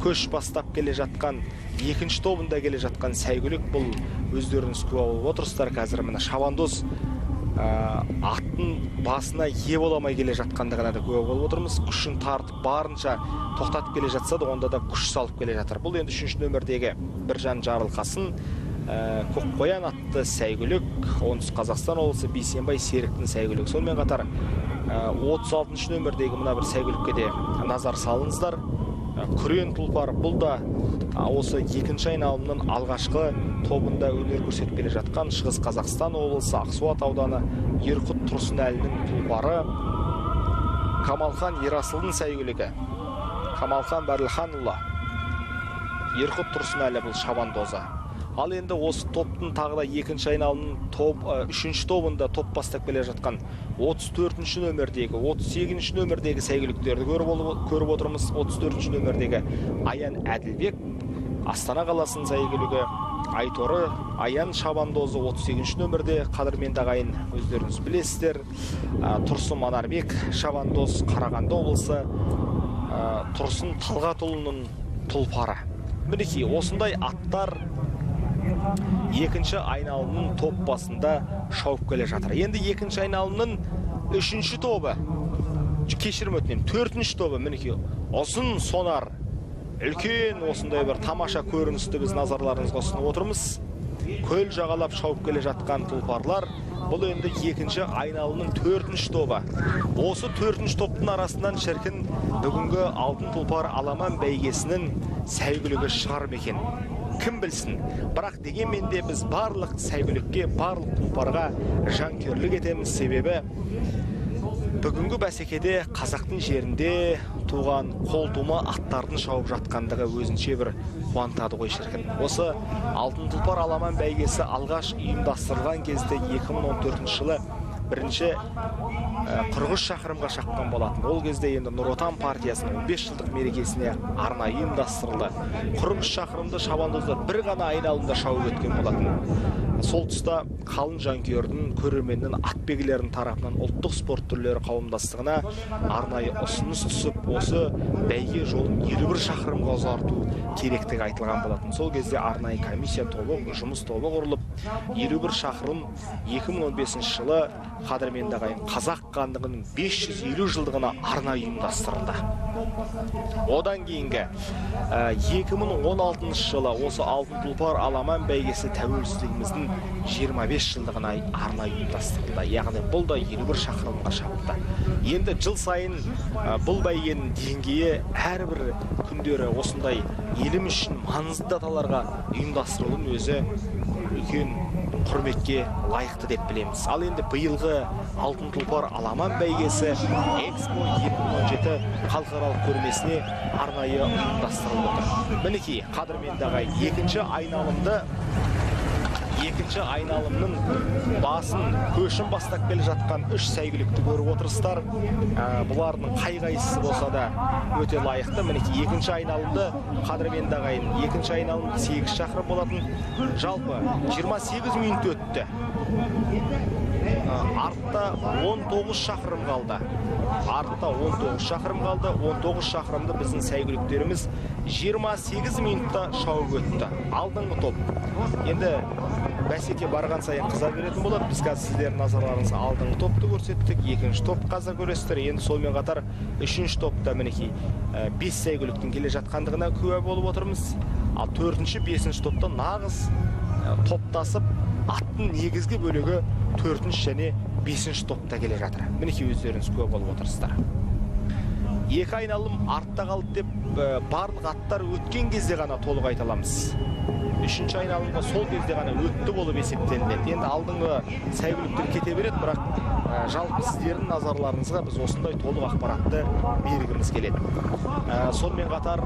[SPEAKER 8] көш бастап келе жатқан екінші тобында келе жатқан сәйгүлік. Бұл өздеріңіз куә болып отырсыздар. Қазір міне шабандоз аттың басына ие боламай келе жатқандығына да куә болып отырмыз. Күшін тартып барынша тоқтатып келе жатса да онда да күш салып келе жатыр. Бұл енді 3-ші нөмірдегі Біржан Жарылқасын Көкқоян атты сәйгүлік. Оңтүстік Қазақстан облысы Бейсенбай Серіктің сәйгүлігі. Сонымен қатар 36-ші нөмірдегі мына бір сәйгүлікке де назар салыңыздар. Күрен тұлпар. Бұл да осы екінші айналымның алғашқы тобында өнер көрсетіп келе жатқан Шығыс Қазақстан облысы Ақсуат ауданы Ерқұт Тұрсынәлінің тұлпары Камалхан Ерасылдың сәйгүлігі. Камалхан Бәрліханұлы Ерқұт Тұрсынәлі бұл шабандозы. Ал енді осы топтың тағы да екінші айналымның үшінші тобында топ бастап келе жатқан 34-ші нөмірдегі, 38-ші нөмірдегі сәйгүліктерді көріп отырмыз. 34-ші нөмірдегі Аян Әділбек, Астана қаласының сәйгүлігі, Айторы Аян шабандозы 38-ші нөмірде. Қадірменді ағайын, өздеріңіз білесіздер. Тұрсын Манарбек шабандоз, Қарағанды облысы, Тұрсын Талғатұлының тұлпары. Мінекей, осындай аттар екінші айналымның топ басында шауып келе жатыр. Енді екінші айналымның үшінші тобы, кешірім өтінем, төртінші тобы, мінекей, ұзын сонар, үлкен осындай бір тамаша көріністі біз назарларыңызға ұсынып отырмыз. Көл жағалап шауып келе жатқан тұлпарлар, бұл енді екінші айналымның төртінші тобы. Осы төртінші топтың арасынан шіркін бүгінгі алтын тұлпар аламан бәйгесінің сәйгүлігі шығар ма екен? Кім білсін? Бірақ дегенмен де біз барлық сәйгүлікке, барлық тұлпарға жанкүйерлік етеміз, себебі бүгінгі бәсекеде қазақтың жерінде туған қолтума аттардың шауып жатқандығы өзінше бір қуантады ғой шіркін. Осы алтын тұлпар аламан бәйгесі алғаш ұйымдастырылған кезде 2014 жылы бірінші 40 шақырымға шаққан болатын. Ол кезде енді Нұр Отан партиясының 5 жылдық мерекесіне арнайы ұйымдастырылды. 40 шақырымды шабандоздар бір ғана айналымда шауып өткен болатын. Сол тұста қалың жанкүйердің, көрерменнің, атбегілердің тарапынан ұлттық спорт түрлері қауымдастығына арнайы ұсыныс түсіп, осы бәйге жолын 51 шақырымға ұзарту керектігі айтылған болатын. Сол кезде арнайы комиссия тобы, жұмыс тобы құрылып, 51 шақырым 2015 жылы қадірменді ағайын қазақ хандығының 550 жылдығына арнайы ұйымдастырылды. Одан кейінгі 2016 жылы осы алтын тұлпар аламан бәйгесі тәуелсіздігіміздің 25 жылдығына арнайы ұйымдастырылды. Яғни бұл да 51 шақырымға шапты. Енді жыл сайын бұл бәйгенің деңгейі әрбір күндері осындай елім үшін маңызды даталарға ұйымдастырылуын өзі үлкен құрметке лайықты деп білеміз. Ал енді биылғы алтын тұлпар аламан бәйгесі Экспо 2017 халықаралық көрмесіне арнайы ұйымдастырылып отыр. Мінекей, қадірменді ағайын, екінші айналымның басын, көшін бастап келе жатқан 3 сәйгүлікті көріп отырсыздар. Бұлардың қай-қайсысы болса да өте лайықты. Мінекей, екінші айналымды қадірменді ағайын, екінші айналым 8 шақырым болатын. Жалпы 28 минут өтті. Артта 19 шақырым қалды. 19 шақырымды біздің сәйгүліктеріміз 28 минутта шауып өтті. Алдыңғы топ. Енді бәсеке барған сайын қыза беретін болады. Біз қазір сіздердің назарларыңызға алдыңғы топты көрсеттік. Екінші топ қазір көресіздер. Енді солмен қатар үшінші топта мінекей 5 сәйгүліктің келе жатқандығына куә болып отырмыз. Ал 4-ші, 5-ші топта нағыз топтасып, аттың негізгі бөлігі 4-ші және 5-ші топта келе жатыр. Мінекей өздеріңіз куә болып отырсыздар. Екі айналым артта қалды деп барлық аттар өткен кезде ғана толық айта аламыз. Үшінші айналымға сол кезде ғана өтті болып есептелінеді. Енді алдыңғы сәйгүліктер кете береді, бірақ жалпы сіздердің назарларыңызға біз осындай толық ақпаратты бергіміз келеді. Сонымен қатар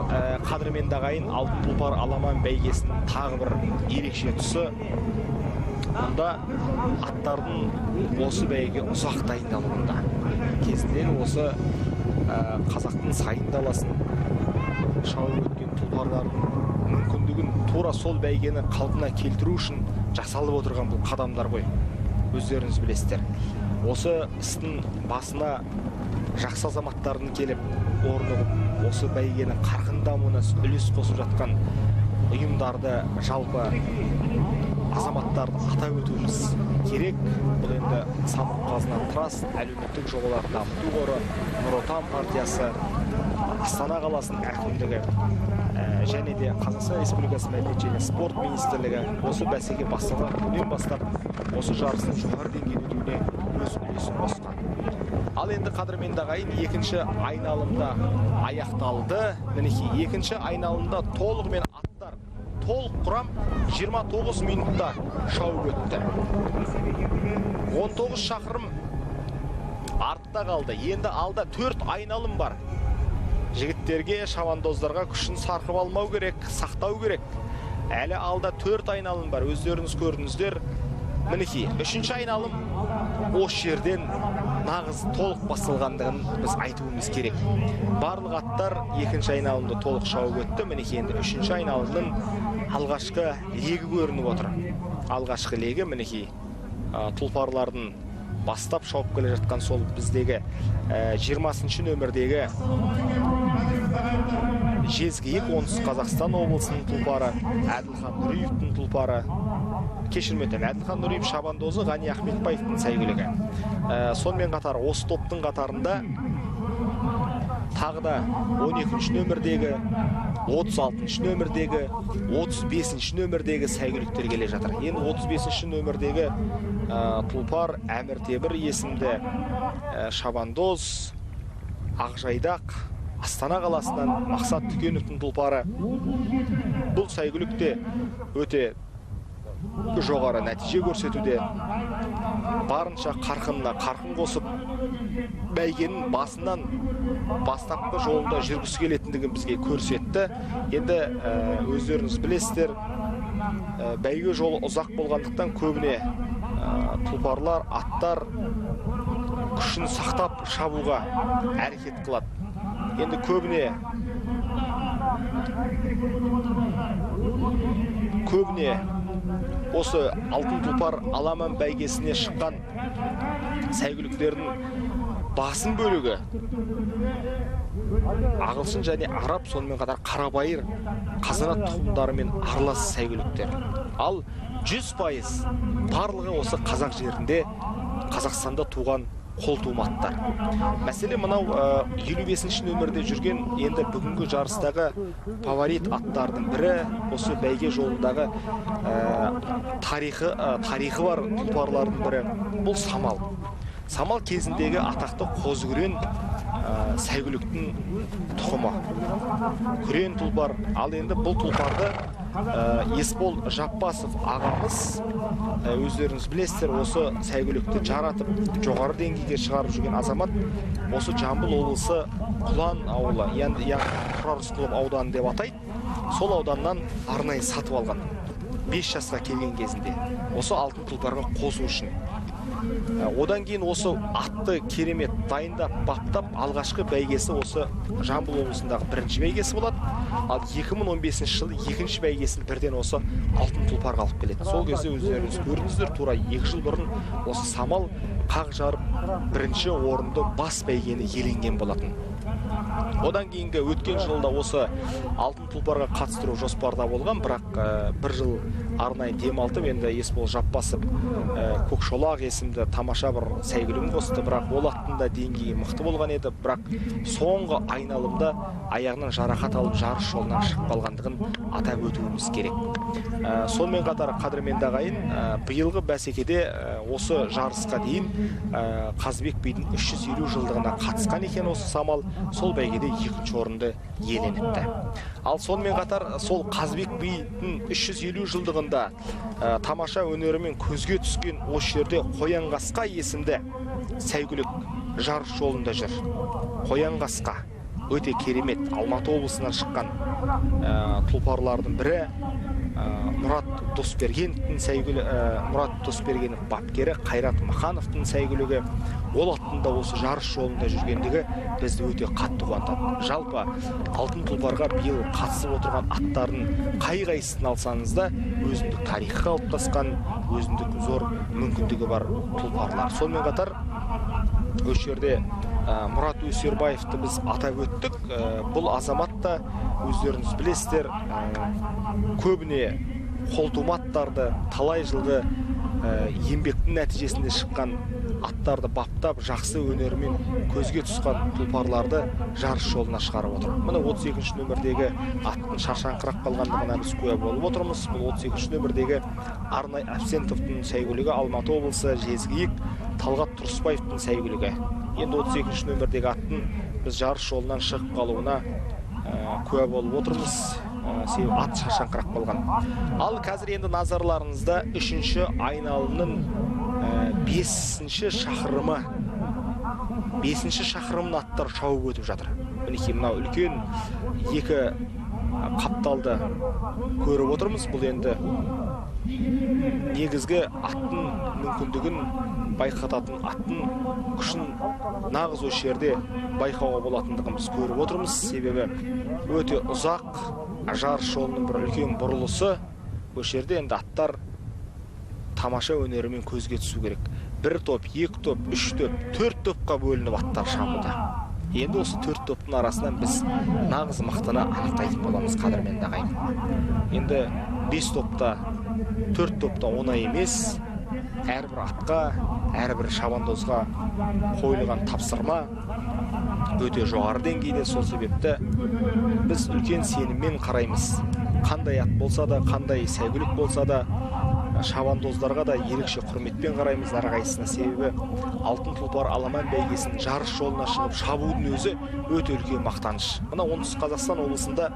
[SPEAKER 8] қадірменді ағайын алтын тұлпар аламан бәйгесінің тағы бір ерекше тұсы, мұнда аттардың осы бәйге ұзақ дайындалуында. Кезінде осы қазақтың сайын даласын шауып өткен тұлпарлардың мүмкіндігін тура сол бәйгені қалпына келтіру үшін жасалып отырған бұл қадамдар ғой. Өздеріңіз білесіздер. Осы істің басына жақсы азаматтардың келіп орнығып, осы бәйгенің қарқын дамуына үлес қосып жатқан ұйымдарды, жалпы азаматтарды атап өтуіміз керек. Бұл енді Самұрық-Қазына Траст, әлеуметтік жобалар дамыту қоры, Нұр Отан партиясы, Астана қаласының әкімдігі және де Қазақстан Республикасы Мәдениет және спорт министрлігі осы бәсеке басталған күннен бастап осы жарыстың жоғары деңгейде өтуіне өз үлесін қосқан. Ал енді қадірменді ағайын, екінші айналымда аяқталды. Мінекей, екінші айналымда толығымен аттар толық құрам 29 минутта шауып өтті. 19 шақырым артта қалды. Енді алда 4 айналым бар. Жігіттерге, шабандоздарға күшін сарқып алмау керек, сақтау керек. Әлі алда 4 айналым бар. Өздеріңіз көрдіңіздер. Мінекей, 3-ші айналым осы жерден нағыз толық басылғандығын біз айтуымыз керек. Барлық аттар 2-ші айналымды толық шауып өтті. Мінекей, енді 3-ші айналымның алғашқы легі көрініп отыр. Алғашқы легі мінекей тұлпарлардың бастап шауып келе жатқан сол біздегі 20-шы нөмірдегі Жезкиік, Оңтүстік Қазақстан облысының тұлпары, Әділхан Нұриевтің тұлпары, кешірметін Әділхан Нұриев шабандозы Ғани Ахметбаевтың сәйгүлігі. Сонымен қатар осы топтың қатарында тағы да 12-ші нөмірдегі, 36-ші нөмірдегі, 35-ші нөмірдегі сәйгүліктер келе жатыр. Енді 35-ші нөмірдегі тұлпар Әмір Темір есімді шабандоз Ақжайдақ Астана қаласынан Мақсат Түкеновтың тұлпары. Бұл сәйгүлікте өте жоғары нәтиже көрсетуде. Барынша қарқын қосып, бәйгенің басынан бастапқы жолында жүргісі келетіндігін бізге көрсетті. Енді өздеріңіз білесіздер, бәйге жолы ұзақ болғандықтан көбіне тұлпарлар, аттар күшін сақтап шабуға әрекет қылады. Енді көбіне осы алтын тұлпар аламан бәйгесіне шыққан сәйгүліктердің басым бөлігі ағылшын және араб, сонымен қатар қарабайыр қазанат тұқымдарымен аралас сәйгүліктер. Ал 100% барлығы осы қазақ жерінде, Қазақстанда туған қолтуматтар. Мәселе мынау 55-ші нөмірде жүрген енді бүгінгі жарыстағы фаворит аттардың бірі, осы бәйге жолындағы тарихы бар тұлпарлардың бірі. Бұл Самал. Самал кезіндегі атақты Қозыкүрен сәйгүліктің тұқымы. Күрен тұлпар. Ал енді бұл тұлпарды Есбол Жаппасов ағамыз, өздеріңіз білесіздер, осы сәйгүлікті жаратып, жоғары деңгейге шығарып жүрген азамат, осы Жамбыл облысы Құлан ауылы, яғни Тұрар Рысқұлов ауданы деп атайды, сол ауданнан арнайы сатып алған. 5 жасқа келген кезінде осы алтын тұлпарға қосу үшін. Одан кейін осы атты керемет дайындап, баптап, алғашқы бәйгесі осы Жамбыл облысындағы бірінші бәйгесі болады. Ал 2015 жылы екінші бәйгесін бірден осы алтын тұлпарға алып келеді. Сол кезде өздеріңіз көрдіңіздер, тура 2 жыл бұрын осы Самал қақ жарып бірінші орынды бас бәйгені иеленген болатын. Одан кейінгі өткен жылда осы алтын тұлпарға қатыстыру жоспарда болған, бірақ бір жыл арнайы демалтып, енді Есбол Жаппасов Көкшолақ есімді тамаша бір сәйгүлігін қосты, бірақ ол аттың да деңгейі мықты болған еді, бірақ соңғы айналымда аяғынан жарақат алып жарыс жолынан шығып қалғандығын атап өтуіміз керек. Сонымен қатар қадірменді ағайын, биылғы бәсекеде осы жарысқа дейін Қазыбек бидің 350 жылдығына қатысқан екен осы Самал, сол бәйгеде 2-ші орынды иеленіпті. Ал сонымен қатар сол Қазыбек бидің 350 жылдығында тамаша өнерімен көзге түскен осы жерде Қоянқасқа есімді сәйгүлік жарыс жолында жүр. Қоянқасқа өте керемет, Алматы облысынан шыққан тұлпарлардың бірі. Мұрат Досбергеновтің сәйгүлі, Мұрат Досбергенов бапкері Қайрат Махановтың сәйгүлігі, ол аттында осы жарыс жолында жүргендігі бізді өте қатты қуантады. Жалпы алтын тұлпарға биыл қатысып отырған аттардың қай-қайсысын алсаңыз да өзіндік тарихы қалыптасқан, өзіндік зор мүмкіндігі бар тұлпарлар. Сонымен қатар осы жерде Мұрат Өсербаевты біз атап өттік. Бұл азамат та өздеріңіз білесіздер, көбіне қолтуматтарды, талай жылғы еңбектің нәтижесінде шыққан аттарды баптап, жақсы өнерімен көзге түскен тұлпарларды жарыс жолына шығарып отыр. Мына 32-ші нөмірдегі аттың шаршаңқырап қалғандығына біз куә болып отырмыз. Бұл 32-ші нөмірдегі Арнай Әбсеновтың сәйгүлігі, Алматы облысы Жезкиік Талғат Тұрысбаевтың сәйгүлігі. Енді 32-ші нөмірдегі аттың біз жарыс жолынан шығып қалуына куә болып отырмыз. себебі ат шаршаңқырақ болған. Ал қазір енді назарларыңызда 3-ші айналымның 5-ші шақырымы 5-ші шақырымын аттар шауып өтіп жатыр. Мінекей мынау үлкен екі қапталды көріп отырмыз. Бұл енді негізгі аттың мүмкіндігін байқататын, аттың күшін нағыз осы жерде байқауға болатындығын біз көріп отырмыз. Себебі өте ұзақ жарыс жолының бір үлкен бұрылысы. Осы жерде енді аттар тамаша өнерімен көзге түсу керек. 1 топ, 2 топ, 3 топ, 4 топқа бөлініп аттар шабуда. Енді осы 4 топтың арасынан біз нағыз мықтыны анықтайтын боламыз, қадірменді ағайын. Енді 5 топта, 4 топта оңай емес. Әрбір атқа, әрбір шабандозға қойылған тапсырма өте жоғары деңгейде. Сол себепті біз үлкен сеніммен қараймыз. Қандай ат болса да, қандай сәйгүлік болса да, шабандоздарға да ерекше құрметпен қараймыз әрқайсысына. Себебі алтын тұлпар аламан бәйгесінің жарыс жолына шығып шабудың өзі өте үлкен мақтаныш. Мына оңтүстік Қазақстан облысында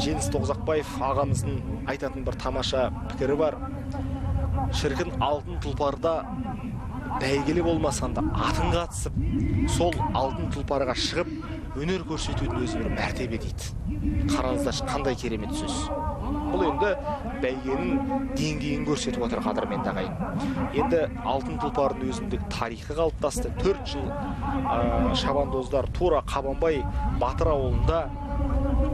[SPEAKER 8] Жеңіс Тоғызақбаев ағамыздың айтатын бір тамаша пікірі бар. Шіркін алтын тұлпарда бәйгелі болмасанда атын қатысып, сол алтын тұлпарға шығып өнер көрсетудің өзі бір мәртебе дейді. Қараңыздар, қандай керемет сөз. Бұл енді бәйгенің деңгейін көрсетіп отыр, қадірменді ағайын. Енді алтын тұлпардың өзіндік тарихы қалыптасты. 4 жыл шабандоздар тура Қабанбай Батыр ауылында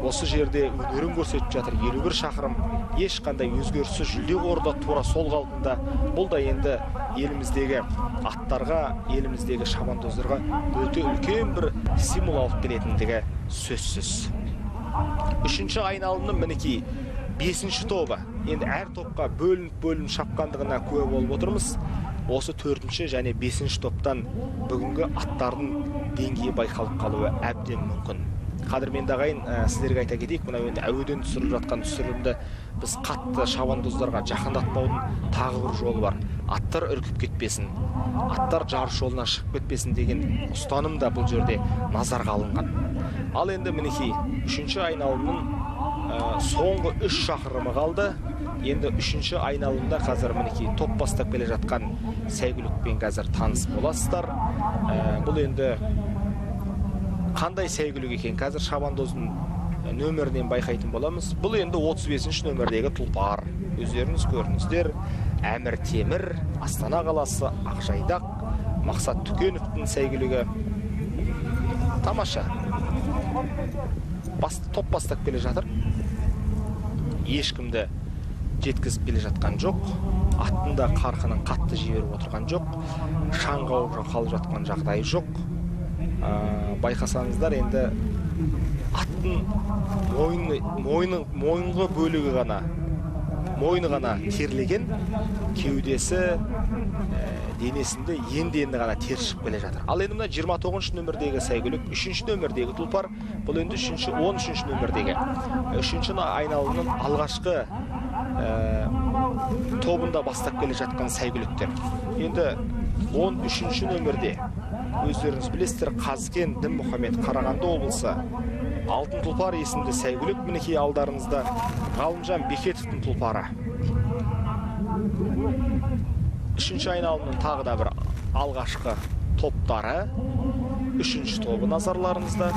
[SPEAKER 8] осы жерде өнерін көрсетіп жатыр. 51 шақырым ешқандай өзгеріссіз жүлде қорда тура сол қалпында. Бұл да енді еліміздегі аттарға, еліміздегі шабандоздарға өте үлкен бір стимул алып келетіндігі сөзсіз. 3-ші айналымның мінекей 5-ші тобы. Енді әр топқа бөлініп шапқандығына куә болып отырмыз. Осы 4-ші және 5-ші топтан бүгінгі аттардың деңгейі байқалып қалуы әбден мүмкін. Қадірменді ағайын, сіздерге айта кетейік, мына енді әуеден түсіріліп жатқан түсірілімді біз қатты шабандоздарға жақындатпаудың тағы бір жолы бар. Аттар үркіп кетпесін, аттар жарыс жолына шығып кетпесін деген ұстаным да бұл жерде назарға алынған. Ал енді мінекей 3-ші айналымның соңғы 3 шақырымы қалды. Енді 3-ші айналымда қазір мінекей топ бастап келе жатқан сәйгүлікпен қазір таныс боласыздар. Бұл енді қандай сәйгүлік екен қазір шабандоздың нөмірінен байқайтын боламыз. Бұл енді 35-ші нөмірдегі тұлпар. Өздеріңіз көріңіздер. Әмір Темір, Астана қаласы, Ақжайдақ, Мақсат Түкеновтың сәйгүлігі. Тамаша. Топ бастап келе жатыр. Ешкімді жеткізіп келе жатқан жоқ. Аттында қарқынын қатты жіберіп отырған жоқ. Шаңғауып қалып жатқан жағдайы жоқ. Байқасаңыздар, енді аттың мойынғы бөлігі ғана, мойны ғана терлеген, кеудесі, денесінде енді ғана тер шығып келе жатыр. Ал енді мына 29-ші нөмірдегі сәйгүлік, 3-ші нөмірдегі тұлпар, бұл енді 13-ші нөмірдегі. 3-ші айналымның алғашқы тобында бастап келе жатқан сәйгүліктер. Енді 13-ші нөмірде өздеріңіз білесіздер, Қазкен Дінмұхамед Қарағанды облысы алтын тұлпар есімді сәйгүлік. Мінекей алдарыңызда Ғалымжан Бекетовтың тұлпары. 3-ші айналымның тағы да бір алғашқы топтары. 3-ші тобы назарларыңызда.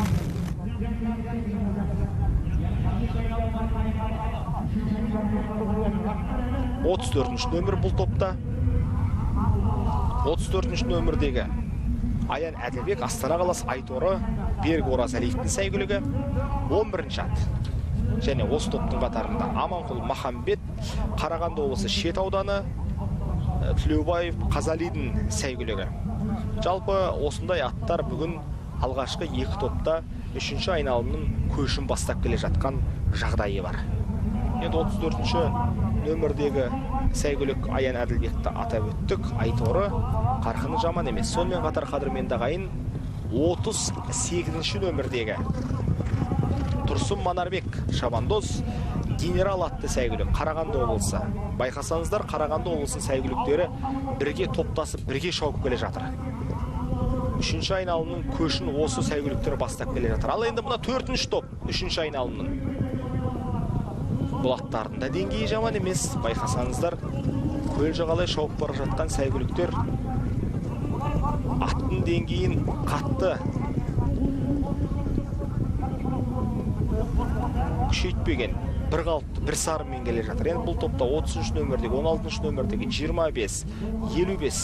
[SPEAKER 8] Отыз 34-ші нөмір бұл топта. 34-ші нөмірдегі Аян Әділбек, Астана қаласы Айторы Берік Оразалиевтің сәйгүлігі. 11-ші ат. Және осы топтың қатарында Аманқұл Махамбет, Қарағанды облысы Шет ауданы, Тілеубаев Қазалидің сәйгүлігі. Жалпы осындай аттар бүгін алғашқы 2 топта 3-ші айналымның көшін бастап келе жатқан жағдайы бар. Енді 34-ші нөмірдегі сәйгүлік Аян Әділбекті атап өттік. Айторы қарқыны жаман емес. Сонымен қатар қадірменді ағайын 38-ші нөмірдегі Тұрсын Манарбек шабандоз генерал атты сәйгүлік Қарағанды облысы. Байқасаңыздар, Қарағанды облысының сәйгүліктері бірге топтасып, бірге шауып келе жатыр. 3-ші айналымның көшін осы сәйгүліктері бастап келе жатыр. Ал енді мына 4-ші топ 3-ші айналымның. бұл аттардың да деңгейі жаман емес. Байқасаңыздар, көл жағалай шауып бара жатқан сәйгүліктер аттың деңгейін қатты күшейтпеген, бір қалыпты, бір сарымен келе жатыр. Енді бұл топта 33 нөмірдегі, 16 нөмірдегі 25, 55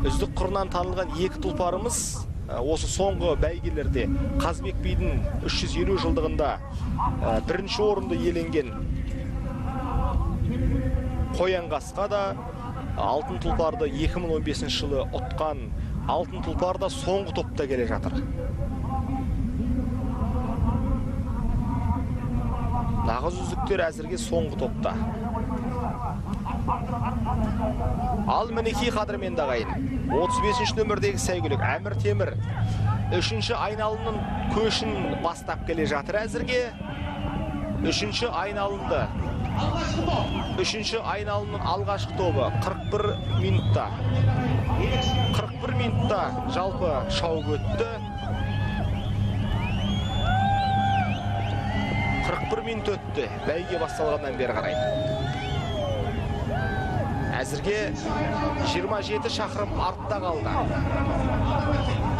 [SPEAKER 8] үздік құрынан танылған екі тұлпарымыз осы соңғы бәйгелерде Қазбек бидің 350 жылдығында бірінші орынды иеленген Қоянқасқа да алтын тұлпарды 2015 жылы ұтқан алтын тұлпар да соңғы топта келе жатыр. Нағыз үздіктер әзірге соңғы топта. Ал мінекей қадірменді ағайын, 35 нөмірдегі сәйгүлік Әмір Темір 3-ші айналымның көшін бастап келе жатыр әзірге. 3-ші айналымның алғашқы тобы 41 минутта. 41 минутта жалпы шауып өтті. 41 минут өтті, бәйге басталғаннан бері қарай. Әзірге 27 шақырым артта қалды.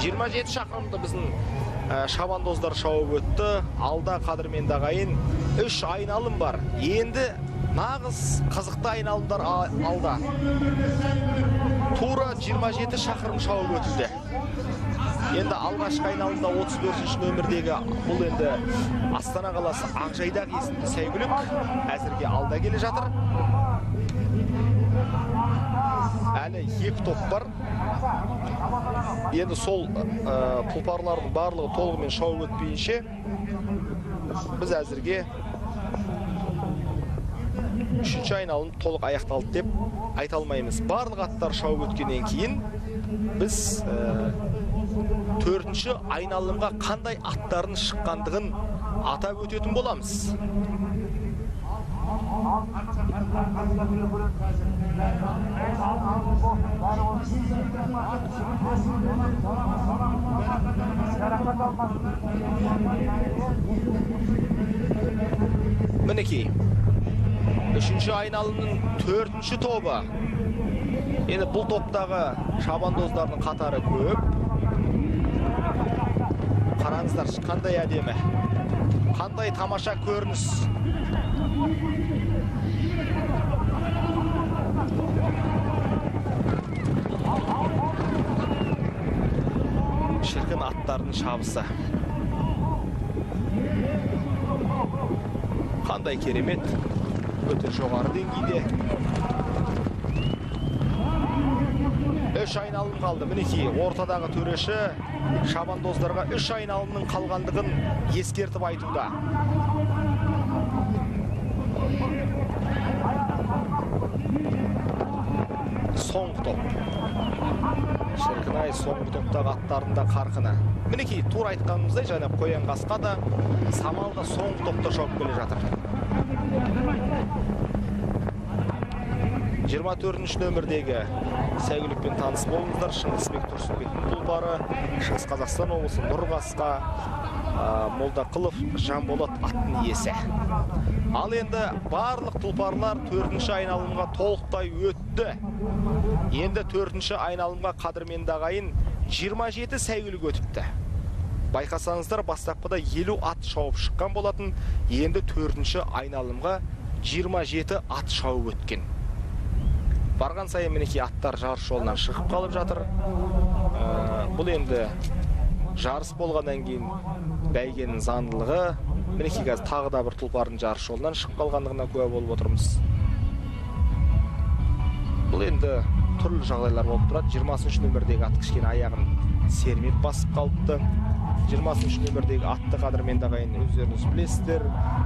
[SPEAKER 8] 27 шақырымды біздің шабандоздар шауып өтті. Алда қадірменді ағайын 3 айналым бар. Енді нағыз қызықты айналымдар алда. Тура 27 шақырым шауып өтілді. Енді алғашқы айналымда 34 нөмірдегі бұл енді Астана қаласы Ақжайдақ есімді сәйгүлік әзірге алда келе жатыр. Әлі екі топ бар. Енді сол тұлпарлардың барлығы толығымен шауып өтпейінше біз әзірге 3-ші айналым толық аяқталды деп айта алмаймыз. Барлық аттар шауып өткеннен кейін біз 4-ші айналымға қандай аттардың шыққандығын атап өтетін боламыз. Мінекей, 3-ші айналымның 4-ші тобы. Енді бұл топтағы шабандоздардың қатары көп. Қараңыздар, қандай әдемі, қандай тамаша көрініс. Шіркін аттардың шабысы. Қандай керемет, өте жоғары деңгейде. 3 айналым қалды. Мінекей, ортадағы төреші шабандоздарға 3 айналымның қалғандығын ескертіп айтуда. Соңғы топ. Шіркін-ай, соңғы топтағы аттардың да қарқыны. Мінекей, тур айтқанымыздай, және Қоянқасқа да, Самал да соңғы топта шауып келе жатыр. 24-ші нөмірдегі сәйгүлікпен таныс болыңыздар. Шыңғысбек Тұрсынбектің тұлпары, Шығыс Қазақстан облысы Нұрғасқа Молдақылов Жанболат аттың иесі. Ал енді барлық тұлпарлар 4-ші айналымға толықтай өтті. Енді 4-ші айналымға қадірменді ағайын 27 сәйгүлік өтіпті. Байқасаңыздар, бастапқыда 50 ат шауып шыққан болатын. Енді 4-ші айналымға 27 ат шауып өткен. Барған сайын мінекей аттар жарыс жолынан шығып қалып жатыр. Бұл енді жарыс болғаннан кейін бәйгенің заңдылығы. Мінекей қазір тағы да бір тұлпардың жарыс жолынан шығып қалғандығына куә болып отырмыз. Бұл енді түрлі жағдайлар болып тұрады. 20-ші нөмірдегі ат кішкене аяғын сермеп басып қалыпты. 20-ші нөмірдегі атты қадірменді ағайын өздеріңіз білесіздер.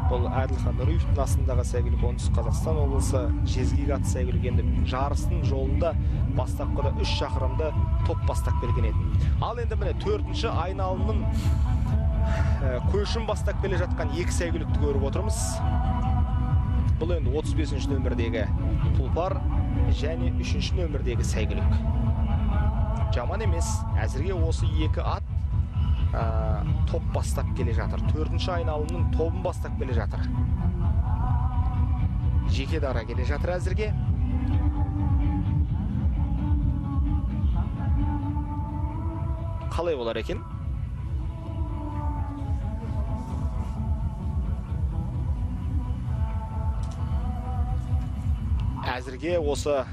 [SPEAKER 8] Бұл Әділхан Нұриевтің астындағы сәйгүлік, оңтүстік Қазақстан облысы Жезгек атты сәйгүлік. Енді жарыстың жолында бастапқыда 3 шақырымды топ бастап берген еді. Ал енді міне 4-ші айналымның көшін бастап келе жатқан 2 сәйгүлікті көріп отырмыз. Бұл енді 35-ші нөмірдегі тұлпар және 3-ші нөмірдегі сәйгүлік. Жаман емес, әзірге осы 2 ат топ бастап келе жатыр. 4-ші айналымның тобын бастап келе жатыр. Жеке дара келе жатыр әзірге. Қалай болар екен? Әзірге осы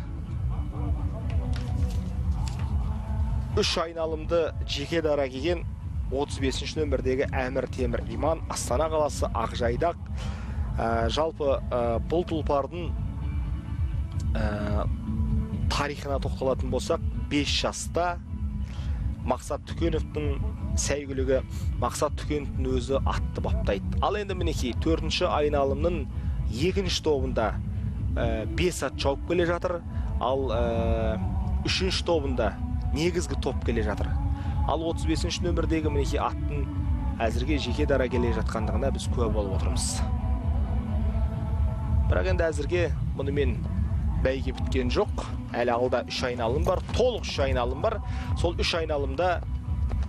[SPEAKER 8] 3 айналымды жеке дара келген 35-ші нөмірдегі Әмір Темір Иман, Астана қаласы Ақжайдақ. Жалпы бұл тұлпардың тарихына тоқталатын болсақ, 5 жаста Мақсат Түкеновтың сәйгүлігі, Мақсат Түкеновтың өзі атты баптайды. Ал енді мінекей 4-ші айналымның 2-ші тобында 5 ат шауып келе жатыр. Ал 3-ші тобында негізгі топ келе жатыр. Ал 35-ші нөмірдегі мінекей аттың әзірге жеке дара келе жатқандығына біз куә болып отырмыз. Бірақ енді әзірге мұнымен бәйге біткен жоқ. Әлі алда 3 айналым бар, толық 3 айналым бар. Сол 3 айналымда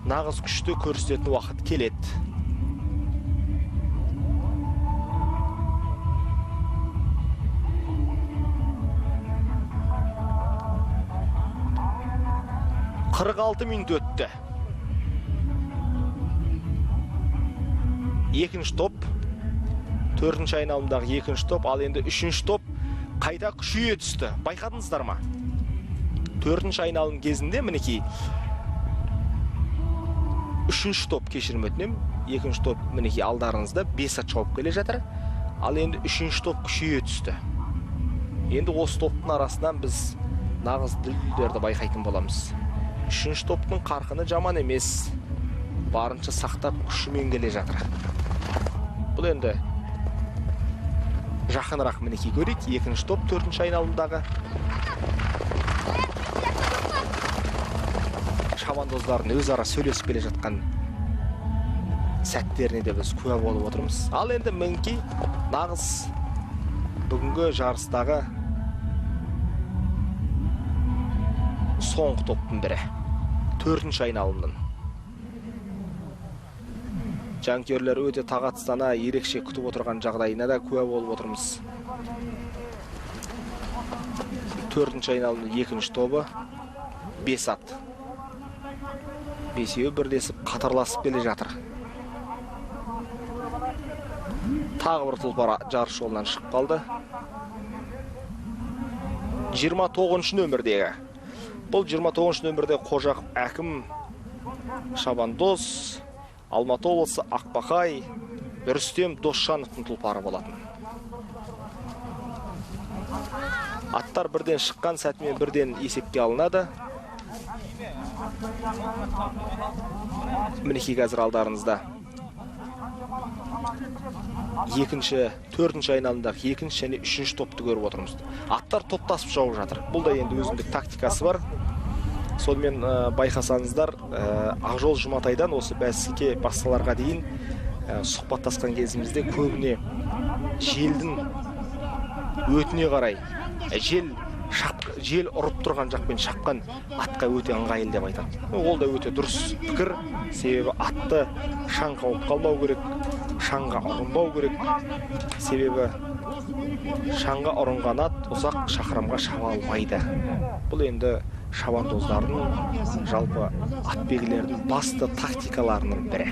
[SPEAKER 8] нағыз күшті көрсететін уақыт келеді. «46 минут өтті. 2-ші топ, 4-ші айналымдағы 2-ші топ, ал енді 3-ші топ қайта күшейе түсті. Байқадыңыздар ма? 4-ші айналым кезінде мінекей 3-ші топ, кешірім өтінем, 2-ші топ мінекей алдарыңызда 5 ат шауып келе жатыр. Ал енді 3-ші топ күшейе түсті. Енді осы топтың арасынан біз нағыз дүлдерді байқайтын боламыз. 3-ші топтың қарқыны жаман емес, барынша сақтап күшімен келе жатыр. Бұл енді жақынырақ мінекей көрейік. 2-ші топ 4-ші айналымдағы шабандоздардың өзара сөйлесіп келе жатқан сәттеріне де біз куә болып отырмыз. Ал енді мінекей нағыз бүгінгі жарыстағы соңғы топтың бірі. 4-ші айналымның. Жанкүйерлер өте тағатсыздана ерекше күтіп отырған жағдайына да куә болып отырмыз. 4-ші айналымның 2-ші тобы 5 ат. 5-еуі бірлесіп қатарласып келе жатыр. Тағы бір тұлпар жарыс жолынан шығып қалды. 29-ші нөмірдегі. Бұл 29-ші нөмірде Қожақов Әкім, Шабандоз, Алматы облысы Ақбақай, Рүстем Досжановтың тұлпары болатын. Аттар бірден шыққан сәтімен бірден есепке алынады. Мінекей қазір алдарыңызда 2-ші, 4-ші айналымдағы 2-ші және 3-ші топты көріп отырмыз. Аттар топтасып шауып жатыр. Бұл да енді өзіндік тактикасы бар. Сонымен байқасаңыздар, Ақжол Жұматайдан осы бәсеке басталарға дейін сұхбаттасқан кезімізде көбіне желдің өтіне қарай, жел ұрып тұрған жақпен шапқан атқа өте ыңғайлы деп айтады. Ол да өте дұрыс пікір, себебі атты шаң қауып қалмау керек, шаңға ұрынбау керек. Себебі шаңға ұрынған ат ұзақ шақырамға шаба алмайды. Бұл енді шабандоздардың, жалпы атбегілердің басты тактикаларының бірі.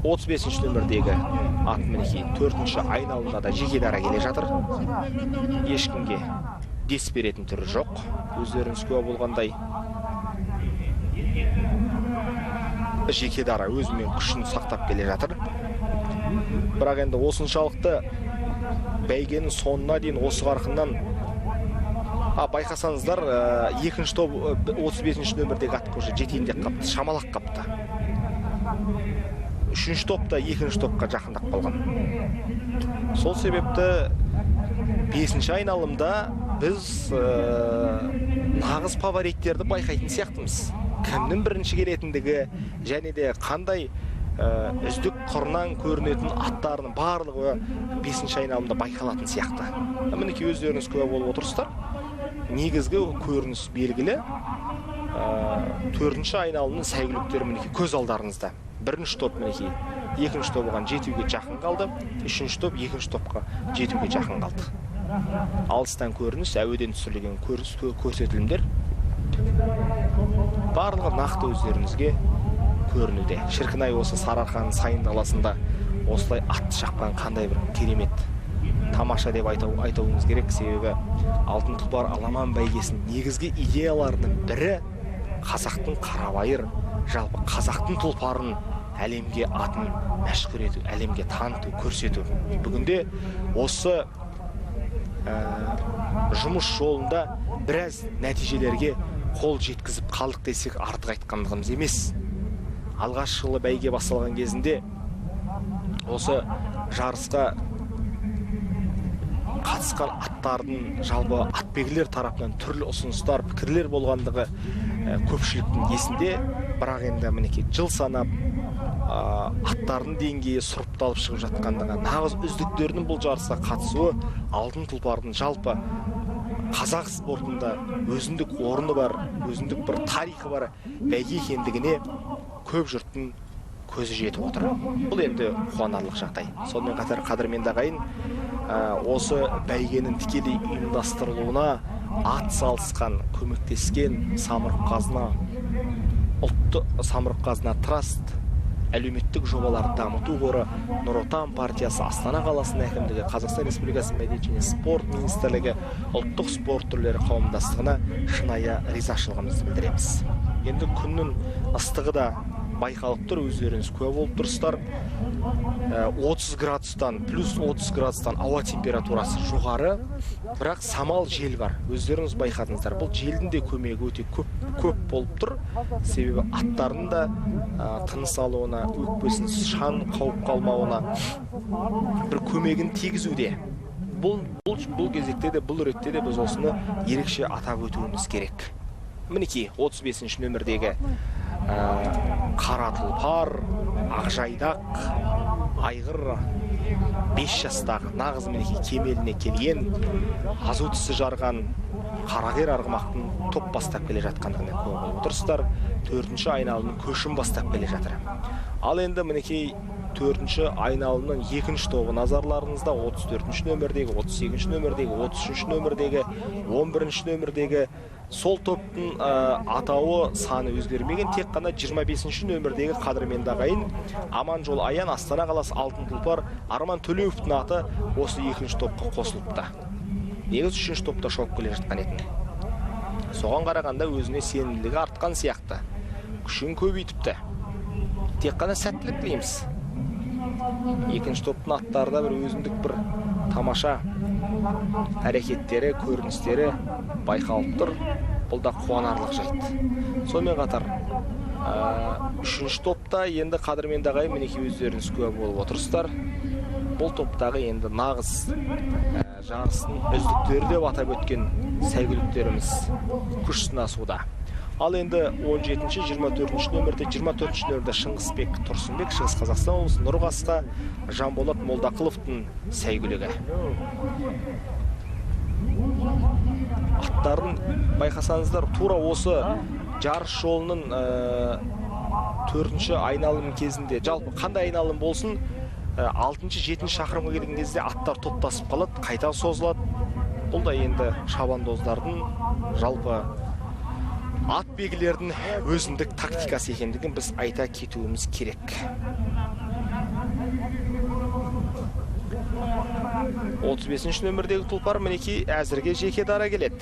[SPEAKER 8] 35-ші нөмірдегі ат мінекей 4-ші айналымда да жеке дара келе жатыр. Ешкімге дес беретін түрі жоқ. Өздеріңіз куә болғандай жеке дара өзімен күшін сақтап келе жатыр. Бірақ енді осыншалықты бәйгенің соңына дейін осы қарқыннан байқасаңыздар, 2-ші топ 35-ші нөмірдегі атқа уже жетейін деп қапты, шамалақ қапты. 3-ші топта 2-ші топқа жақындап қалған. Сол себепті 5-ші айналымда біз нағыз фавориттерді байқайтын сияқтымыз. Кімнің бірінші келетіндігі және де қандай үздік құрынан көрінетін аттарының барлығы 5-ші айналымда байқалатын сияқты. Мінекей өздеріңіз куә болып отырсыздар. Негізгі көрініс белгілі. төртінші айналымның сәйгүліктері мінекей көз алдарыңызда. Бірінші топ мінекей, екінші топ оған жетуге жақын қалды, үшінші топ екінші топқа жетуге жақын қалды. Алыстан көрініс, әуеден түсірілген көрсетілімдер барлығы нақты өздеріңізге көрінуде. Шіркін-ай, осы Сарыарқаның сайын даласында осылай атты шапқан қандай бір керемет, тамаша деп айтуыңыз керек. Себебі алтын тұлпар аламан бәйгесінің негізгі идеяларының бірі қазақтың қарабайыр, жалпы қазақтың тұлпарын әлемге атын мәшһүр ету, әлемге таныту, көрсету. Бүгінде осы жұмыс жолында біраз нәтижелерге қол жеткізіп қалдық десек артық айтқандығымыз емес. Алғаш жылы бәйге басталған кезінде осы жарысқа қатысқан аттардың, жалпы атбегілер тарапынан түрлі ұсыныстар, пікірлер болғандығы көпшіліктің есінде. Бірақ енді мінекей жыл санап аттардың деңгейі сұрыпталып шығып жатқандығы, нағыз үздіктердің бұл жарысқа қатысуы алтын тұлпардың жалпы қазақ спортында өзіндік орны бар, өзіндік бір тарихы бар бәйге екендігіне көп жұрттың көзі жетіп отыр. Бұл енді қуанарлық жағдай. Сонымен қатар қадірменді ағайын, осы бәйгенің тікелей ұйымдастырылуына ат салысқан, көмектескен Самұрық-Қазына, Самұрық-Қазына Траст, әлеуметтік жобаларды дамыту қоры, Нұр Отан партиясы, Астана қаласының әкімдігі, Қазақстан Республикасы мәдениет және спорт министрлігі, ұлттық спорт түрлері қауымдастығына шынайы ризашылығымызды білдіреміз. Енді күннің ыстығы да байқалып тұр, өздеріңіз куә болып тұрсыздар. 30 градустан, плюс 30 градустан ауа температурасы жоғары, бірақ самал жел бар. Өздеріңіз байқадыңыздар. Бұл желдің де көмегі өте көп болып тұр. Себебі аттардың да тыныс алуына, өкпесін шан қауіп қалмауына бір көмегін тигізуде. Бұл кезекте де, бұл ретте де біз осыны ерекше атап өтуіміз керек. Мінекей 35-ші нөмірдегі қара тұлпар, ақжайдақ, айғыр 5 жастағы нағыз мінекей кемеліне келген, азу тісі жарған қарағер арғымақтың топ бастап келе жатқандығына куә болып отырсыздар. 4-ші айналымның көшін бастап келе жатыр. Ал енді мінекей 4-ші айналымның 2-ші тобы назарларыңызда. 34-ші нөмірдегі, 38-ші нөмірдегі, 33-ші нөмірдегі, 11-ші нөмірдегі сол топтың атауы саны өзгермеген, тек қана 25-ші нөмірдегі қадірменді ағайын Аманжол Аян, Астана қаласы алтын тұлпар Арман Төлеуовтың аты осы 2-ші топқа қосылыпты. Негіз 3-ші топта шауып келе жатқан етін. Соған қарағанда өзіне сенімділігі артқан сияқты, күшін көбейтіпті. Тек қана сәттілік тілейміз. 2-ші топтың аттарда бір өзіндік бір тамаша әрекеттері, көріністері байқалып тұр. Бұл да қуанарлық жайт. Сонымен қатар 3-ші топта енді қадірменді ағайын мінекей өздеріңіз куә болып отырсыздар. Бұл топтағы енді нағыз жарыстың үздіктері деп атап өткен сәйгүліктеріміз күш сынасуда. Ал енді 17-ші, 24-ші нөмірде, 24-ші нөмірде Шыңғысбек Тұрсынбек, Шығыс Қазақстан облысы Нұрғасқа Жанболат Молдақыловтың сәйгүлігі. Аттарын байқасаңыздар, тура осы жарыс жолының 4-ші айналым кезінде, жалпы қандай айналым болсын, 6-шы, 7-ші шақырымға келген кезде аттар топтасып қалады, қайта созылады. Бұл да енді шабандоздардың, жалпы ат белгілердің өзіндік тактикасы екендігін біз айта кетуіміз керек. 35-ші нөмірдегі тұлпар мінекей әзірге жеке дара келеді.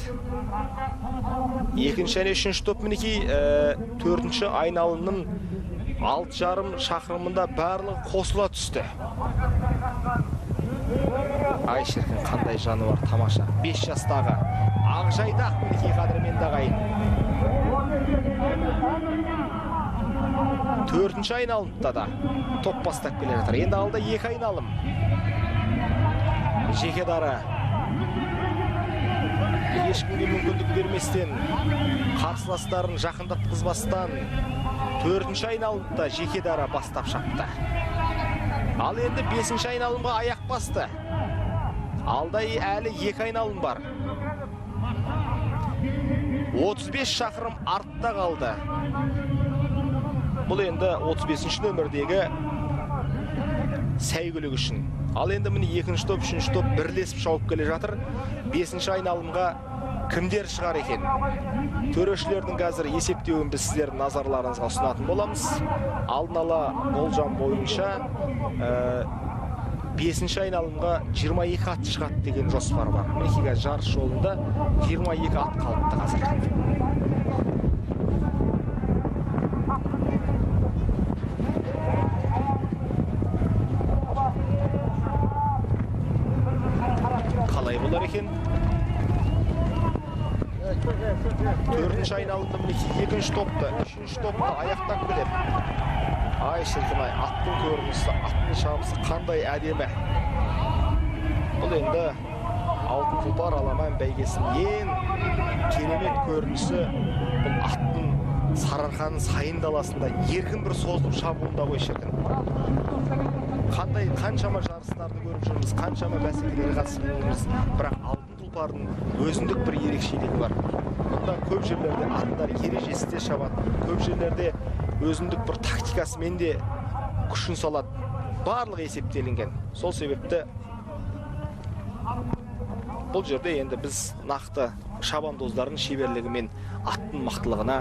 [SPEAKER 8] 2-ші және 3-ші топ мінекей 4-ші айналымның 6,5 шақырымында барлығы қосыла түсті. Ай шіркін, қандай жаны бар, тамаша. 5 жастағы ақжайдақ мінекей қадірменді ағайын. 4-ші айналымда да топ бастап келе жатыр. Енді алда 2 айналым. Жеке дара. Ешкімге мүмкіндік берместен, қарсыластарын жақындатқызбастан 4-ші айналымда жеке дара бастап шапты. Ал енді 5-ші айналымға аяқ басты. Алда әлі 2 айналым бар. 35 шақырым артта қалды. Бұл енді 35-ші нөмірдегі сәйгүлік үшін. Ал енді міне 2-ші топ, 3-ші топ бірлесіп шауып келе жатыр. 5-ші айналымға кімдер шығар екен? Төрешілердің қазір есептеуін біз сіздердің назарларыңызға ұсынатын боламыз. Алдын ала болжам бойынша 5-ші айналымға 22 ат шығады деген жоспар бар. Мінекей жарыс жолында 22 ат қалыпты қазір. Қалай болар екен? 4-ші айналымда мінекей 2-ші топты, 3-ші топты аяқтап келеді. Ай шіркін-ай, аттың көрінісі, аттың шабысы қандай әдемі. Бұл енді алтын тұлпар аламан бәйгесінің ең керемет көрінісі. Бұл аттың Сарыарқаның сайын даласында еркін бір созылып шабуында ғой шіркін. Қаншама жарыстарды көріп жүрміз, қаншама бәсекелерге қатысып жүрміз, бірақ алтын тұлпардың өзіндік бір ерекшелігі бар. Бұнда көп жерлерде аттар ережесінде шабады, көп жерлерде өзіндік бір тактикасымен де күшін салады. Барлығы есептелінген. Сол себепті бұл жерде енді біз нақты шабандоздардың шеберлігімен аттың мықтылығына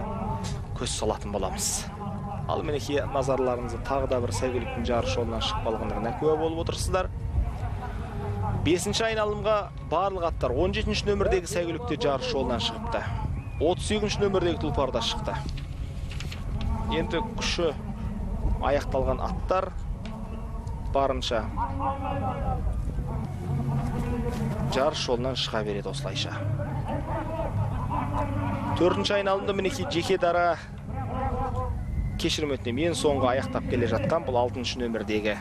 [SPEAKER 8] көз салатын боламыз. Ал мінекей назарларыңызды тағы да бір сәйгүліктің жарыс жолынан шығып қалғандығына куә болып отырсыздар. 5-ші айналымға барлық аттар 17-ші нөмірдегі сәйгүлікте жарыс жолынан шығыпты. 38-ші нөмірдегі тұлпарда шықты. Енді күші аяқталған аттар барынша жарыс жолынан шыға береді осылайша. 4-ші айналымда мінекей жеке дара кешірім өтінемін, ең соңғы аяқтап келе жатқан бұл 6-ші нөмірдегі.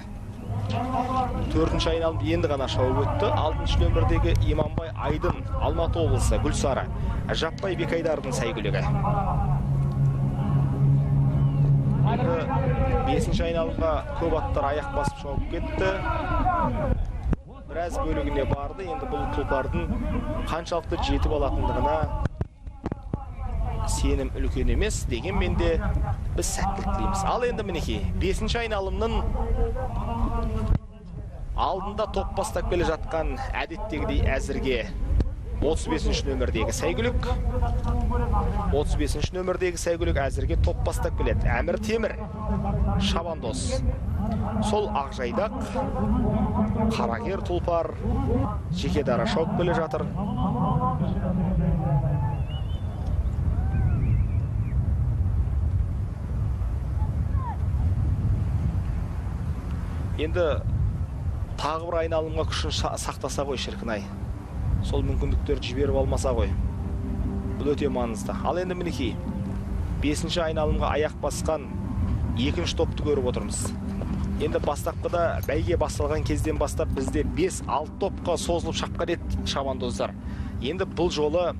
[SPEAKER 8] 4-ші айналымда енді ғана шауып өтті. 6-ші нөмірдегі Иманбай Айдын, Алматы облысы, Гүлсары, Жаппай Бекайдардың сәйгүлігі. Енді 5-ші айналымға көп аттар аяқ басып шауып кетті. Біраз бөлігіне барды. Енді бұл тұлпардың қаншалықты жетіп алатындығына сенім үлкен емес, дегенмен де біз сәттілік тілейміз. Ал енді мінекей 5-ші айналымның алдында топ бастап келе жатқан әдеттегідей әзірге 35-ші нөмірдегі сәйгүлік. 35-ші нөмірдегі сәйгүлік әзірге топ бастап келеді. Әмір Темір, шабандоз. Сол Ақжайдақ, Қарагер тұлпар жеке дара шауып келе жатыр. Енді тағы бір айналымға күшін сақтаса ғой шіркін-ай. Сол мүмкіндіктерді жіберіп алмаса ғой. Бұл өте маңызды. Ал енді мінекей 5-ші айналымға аяқ басқан 2-ші топты көріп отырмыз. Енді бастапқыда бәйге басталған кезден бастап бізде 5-6 топқа созылып шапқан еді шабандоздар. Енді бұл жолы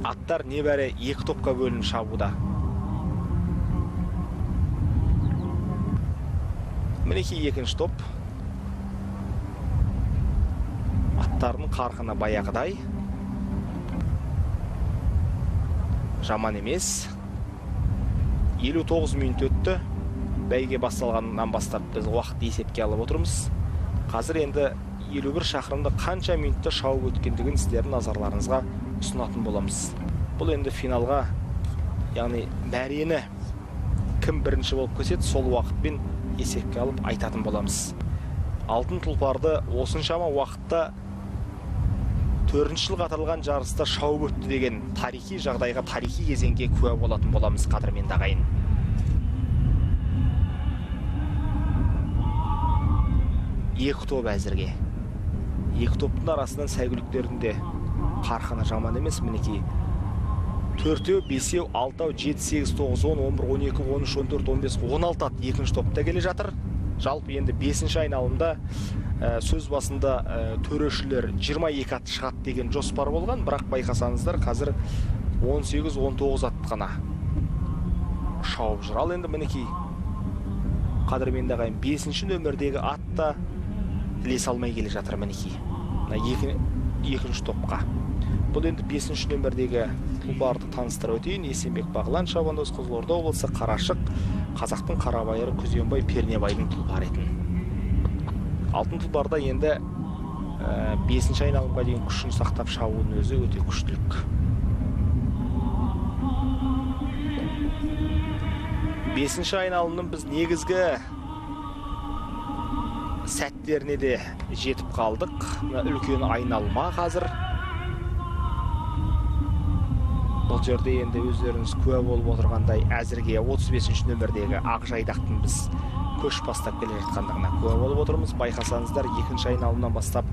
[SPEAKER 8] аттар небәрі 2 топқа бөлініп шабуда. Мінекей 2-ші топ. Аттардың қарқыны баяғыдай. Жаман емес. 59 минут өтті. Бәйге басталғаннан бастап біз уақыт есепке алып отырмыз. Қазір енді 51 шақырымды қанша минутта шауып өткендігін сіздердің назарларыңызға ұсынатын боламыз. Бұл енді финалға, яғни мәрені кім бірінші болып көсет, сол уақытпен есепке алып айтатын боламыз. Алтын тұлпарды осыншама уақытта 4-ші жыл қатарылған жарыста шауып өтті деген тарихи жағдайға, тарихи кезеңге куә болатын боламыз қадірменді ағайын. Екі топ әзірге. Екі топтың арасынан сәйгүліктерінде қарқыны жаман емес. Мінекей 4-еу, 5-еу, 6-ау, 7, 8, 9, 10, 11, 12, 13, 14, 15, 16 ат 2-ші топта келе жатыр. Жалпы енді 5-ші айналымда сөз басында төрешілер 22 ат шығады деген жоспар болған, бірақ байқасаңыздар қазір 18-19 ат қана шауып жүр. Ал енді мінекей қадірменді ағайын 5-ші нөмірдегі атта ілесе алмай келе жатыр мінекей. екінші топқа. Бұл енді 5-ші нөмірдегі тұлпарды таныстыра өтейін. Есенбек Бағлан шабандоз, Қызылорда облысы, Қарашық, қазақтың қарабайыры Күзембай Пернебайдың тұлпары етін. Алтын тұлпарда енді 5-ші айналымға дейін күшін сақтап шабуын өзі өте күштілік. 5-ші айналымның біз негізгі сәттеріне де жетіп қалдық. Үлкен айналма қазір. Бұл жерде енді өздеріңіз куә болып отырғандай әзірге 35-ші нөмірдегі Ақжайдақтың біз көш бастап келе жатқандығына куә болып отырмыз. Байқасаңыздар, 2-ші айналымнан бастап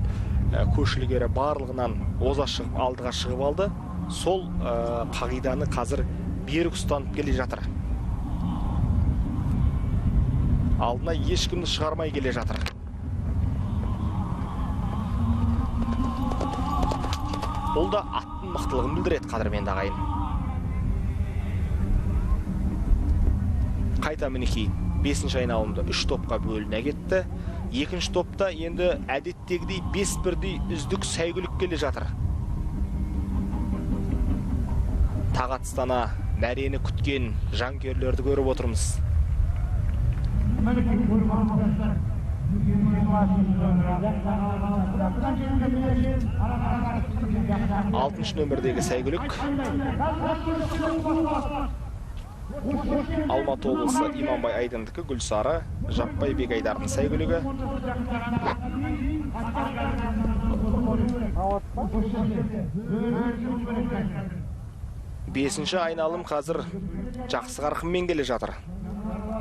[SPEAKER 8] көшілгері барлығынан оза шығып, алдыға шығып алды. Сол қағиданы қазір берік ұстанып келе жатыр. Алдына ешкімді шығармай келе жатыр. Бұл да аттың мықтылығын білдіреді, қадірменді ағайын. Қайта мінекей 5-ші айналымда 3 топқа бөліне кетті. 2-ші топта енді әдеттегідей 5 бірдей үздік сәйгүлік келе жатыр. Тағатыстана мәрені күткен жанкүйерлерді көріп отырмыз. 6-шы нөмірдегі сәйгүлік Алматы облысы Иманбай Айдындікі, Гүлсары Жаппай Бегайдардың сәйгүлігі. 5-ші айналым қазір жақсы қарқынмен келе жатыр.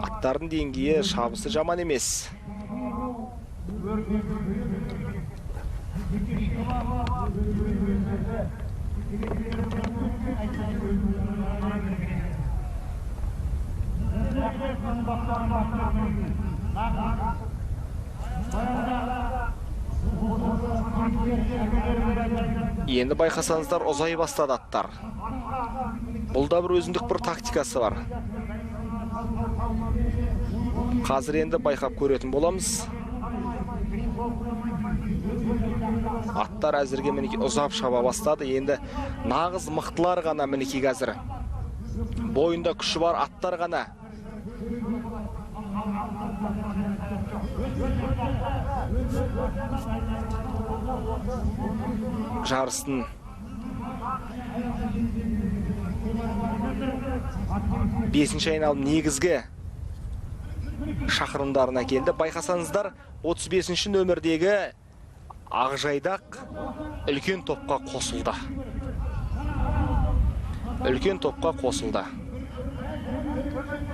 [SPEAKER 8] Аттардың деңгейі, шабысы жаман емес. Енді байқасаңыздар, ұзай бастады аттар. Бұл да бір өзіндік бір тактикасы бар. Қазір енді байқап көретін боламыз. Аттар әзірге мінеки ұзап шаба бастады. Енді нағыз мықтылар ғана мінеки қазір. Бойында күші бар аттар ғана. Жарыстың 5-ші айналым негізгі шақырымдарына келді. Байқасаңыздар, 35-ші нөмірдегі Ақжайдақ үлкен топқа қосылды. Үлкен топқа қосылды.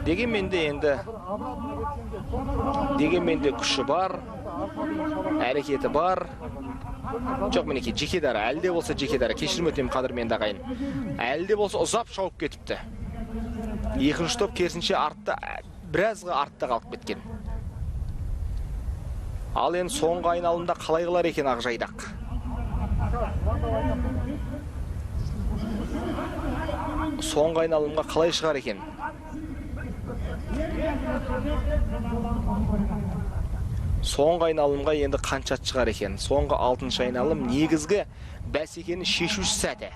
[SPEAKER 8] Дегенменде күші бар, әрекеті бар. Жоқ, мінеки жекедары, әлде болса жекедары, кешірім өтем қадірменді ағайын. Әлде болса ұзап шауып кетіпті. 2-ші топ керісінше артта, біразға артта қалып кеткен. Ал енді соңғы айналымда қалай қылар екен Ақжайдақ? Соңғы айналымға қалай шығар екен? Соңғы айналымға енді қанша шығар екен? Соңғы 6-шы айналым негізгі бәсекенің шешуші сәті.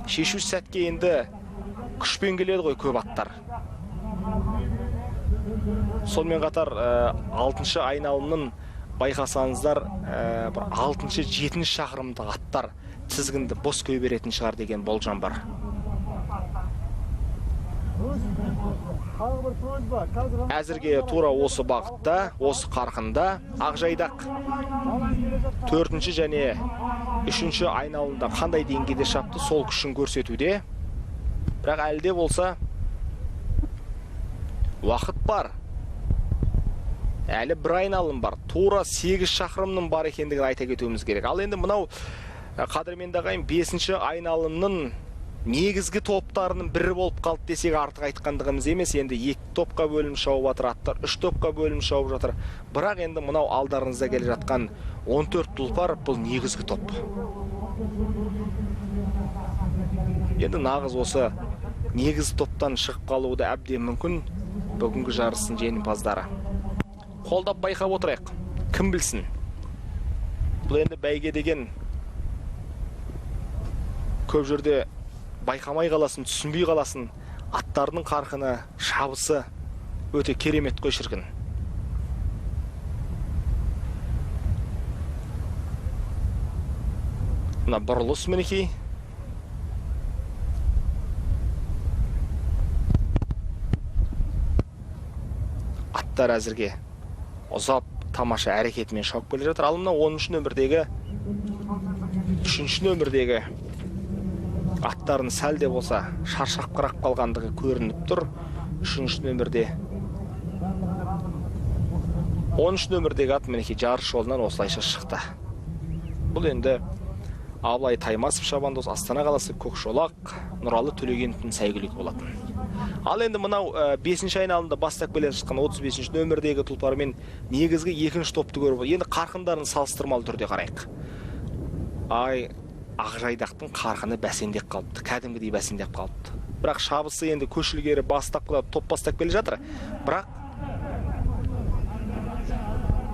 [SPEAKER 8] Шешуші сәтке енді күшпен келеді ғой көп аттар. Сонымен қатар 6-шы айналымның байқасаңыздар 6-шы 7-ші шақырымдағы аттар тізгінді бос көй беретін шығар деген болжам бар. Әзірге тура осы бағытта, осы қарқында Ақжайдақ 4-ші және 3-ші айналымда қандай деңгейде шапты, сол күшін көрсетуде. Бірақ әлде болса уақыт бар. Әлі бір айналым бар. Тура 8 шақырымның бар екендігін айта кетуіміз керек. Ал енді мынау қадірменді ағайын 5-ші айналымның негізгі топтарының бірі болып қалды десек артық айтқандығымыз емес. Енді 2 топқа бөлім шауып жатыр аттар, 3 топқа бөлім шауып жатыр. Бірақ енді мынау алдарыңызда келе жатқан 14 тұлпар бұл негізгі топ. Енді нағыз осы негізгі топтан шығып қалуы да әбден мүмкін бүгінгі жарыстың жеңімпаздары. Қолдап байқап отырайық. Кім білсін? Бұл енді бәйге деген көп жерде байқамай қаласын, түсінбей қаласын. Аттарының қарқыны, шабысы өте керемет қой шіркін. Мына бұрылыс мінекей. Аттар әзірге ұзап тамаша әрекетімен шауып келе жатыр. Ал мына 13 нөмірдегі 3 нөмірдегі аттарын сәл де болса шаршап қырап қалғандығы көрініп тұр. 3 нөмірде 13 нөмірдегі ат мінекей жарыс жолынан осылайша шықты. Бұл енді Абылай Таймасов шабандоз, Астана қаласы Көкшолақ, Нұралы Төлегеновтің сәйгүлігі болатын. Ал енді мынау 5-ші айналымда бастап келе жатқан 35-ші нөмірдегі тұлпармен негізгі 2-ші топты көріп, енді қарқындарын салыстырмалы түрде қарайық. Ақжайдақтың қарқыны бәсендеп қалыпты, кәдімгідей бәсендеп қалыпты. Бірақ шабысы енді көшілгері бастап қалып, топ бастап келе жатыр. Бірақ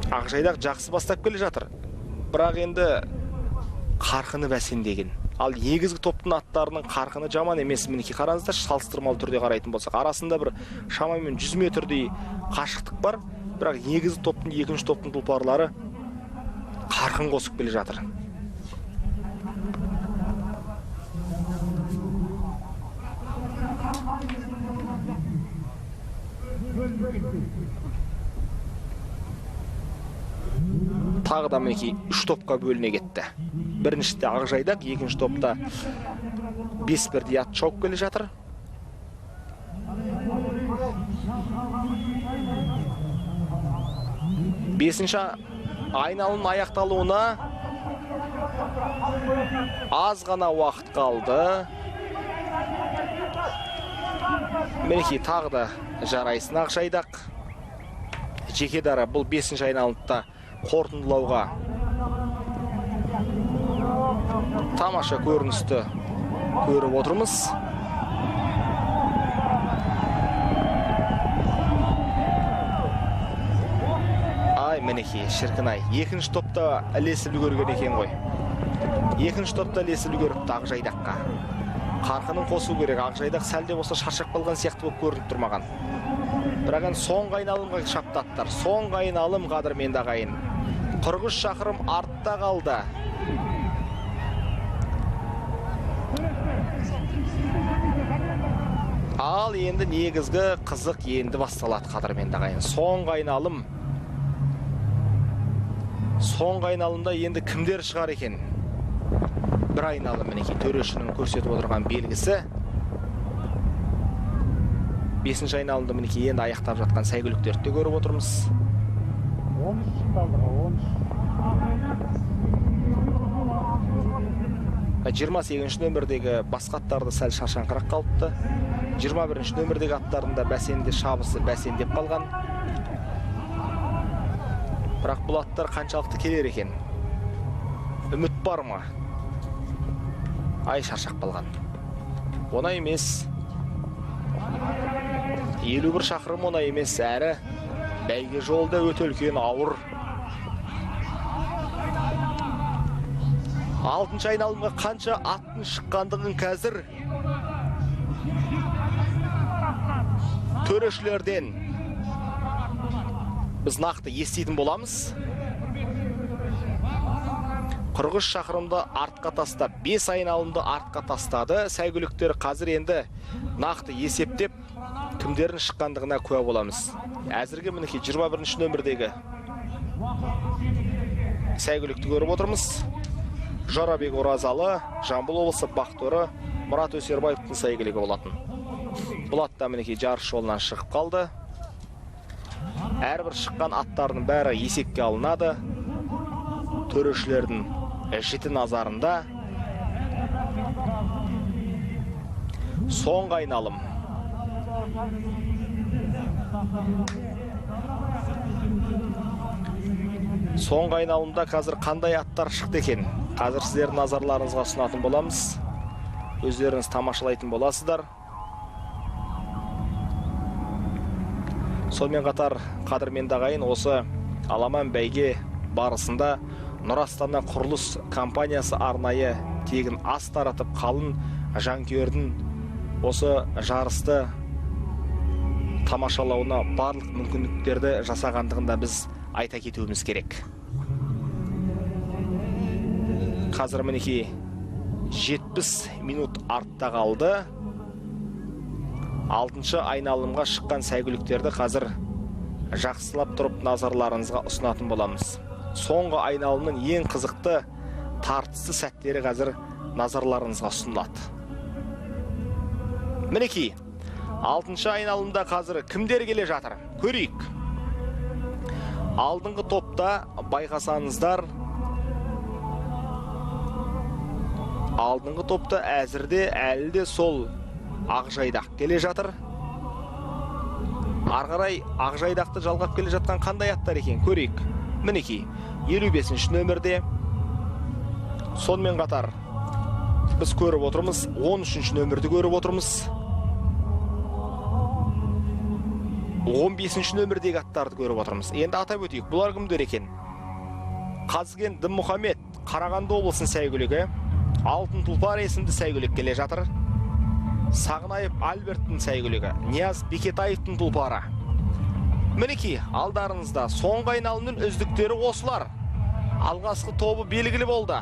[SPEAKER 8] Ақжайдақ жақсы бастап келе жатыр. Бірақ енді қарқыны бәсендеген. Ал негізгі топтың аттарының қарқыны жаман емес. Мінекей қараңыздар, салыстырмалы түрде қарайтын болсақ, арасында бір шамамен 100 метрдей қашықтық бар. Бірақ негізгі топтың, 2-ші топтың тұлпарлары қарқын қосып келе жатыр. Тағы да мінекей 3 топқа бөліне кетті. Біріншіде Ақжайдақ, 2-ші топта 5 бірдей ат шауып келе жатыр. Бесінші айналым аяқталуына аз ғана уақыт қалды. Мінекей тағы да жарайсын Ақжайдақ. Жеке дара бұл 5-ші айналымда қорытындылауға тамаша көріністі көріп отырмыз. Мінекей, шіркін-ай, 2-ші топта ілесіп үлгерген екен ғой. 2-ші топта ілесіп үлгеріпті Ақжайдаққа. Қарқынын қосу керек. Ақжайдақ сәлде болса шаршап қалған сияқты болып көрініп тұрмаған. Бірақ соңғы айналымға шапты аттар. Соңғы айналым қадірменді ағайын. 43 шақырым артта қалды. Ал енді негізгі қызық енді басталады қадірменді ағайын. Соңғы айналымда енді кімдер шығар екен? Бір айналым мінекей төрешінің көрсетіп отырған белгісі. 5-ші айналымда мінекей енді аяқтап жатқан сәйгүліктерді көріп отырмыз. 28-ші нөмірдегі басқа аттарды сәл шаршаңқырақ қалыпты. 21-ші нөмірдегі аттарында бәсенде шабысы бәсендеп қалған. Бірақ бұл аттар қаншалықты келер екен? Үміт бар ма? Ай шаршақ қалған. Оңай емес. 51 шақырым оңай емес, әрі бәйге жолда өте үлкен ауыр. 6-шы айналымға қанша аттың шыққандығын қазір төрешілерден біз нақты еститін боламыз. 43 шақырымды артқа тастап, 5 айналымды артқа тастады. Сәйгүліктер қазір енді нақты есептеп, кімдердің шыққандығына куә боламыз. Әзірге мінекей 21-ші нөмірдегі сәйгүлікті көріп отырмыз. Жарабек Оразалы, Жамбыл облысы Бақтөрі, Мұрат Өсербаевтың сәйгүлігі болатын. Бұл атта мінекей жарыс жолынан шығып қалды. Әрбір шыққан аттардың бәрі есепке алынады. Төрешілердің жіті назарында. Соңғы айналым. Соңғы айналымда қазір қандай аттар шықты екен? Қазір сіздердің назарларыңызға ұсынатын боламыз. Өздеріңіз тамашалайтын боласыздар. Сонымен қатар қадірменді ағайын осы аламан бәйге барысында Нұр Астана құрылыс компаниясы арнайы тегін ас таратып қалын жанкүйердің осы жарысты тамашалауына барлық мүмкіндіктерді жасағандығында біз айта кетуіміз керек. Қазір мінекей 70 минут артта қалды. 6-шы айналымға шыққан сәйгүліктерді қазір жақсылап тұрып назарларыңызға ұсынатын боламыз. Соңғы айналымның ең қызықты тартысты сәттері қазір назарларыңызға ұсынылады. Мінекей 6-шы айналымда қазір кімдер келе жатыр? Көрейік. Алдыңғы топта байқасаңыздар, алдыңғы топта әзірде әлі де сол Ақжайдақ келе жатыр. Арғарай Ақжайдақты жалғап келе жатқан қандай аттар екен? Көрейік. Мінекей 55-ші нөмірде. Сонымен қатар біз көріп отырмыз, 13-ші нөмірді көріп отырмыз. 15-ші нөмірдегі аттарды көріп отырмыз. Енді атап өтейік, бұлар кімдер екен? Қазген Дінмұхамед, Қарағанды облысының сәйгүлігі, Алтын Тұлпар есімді сәйгүлік келе жатыр. Сағынайып Альберттің сәйгүлігі, Нияз Бекетаевтың тұлпары. Мінекей, алдарыңызда соңғы айналымның үздіктері осылар. Алғашқы тобы белгілі болды.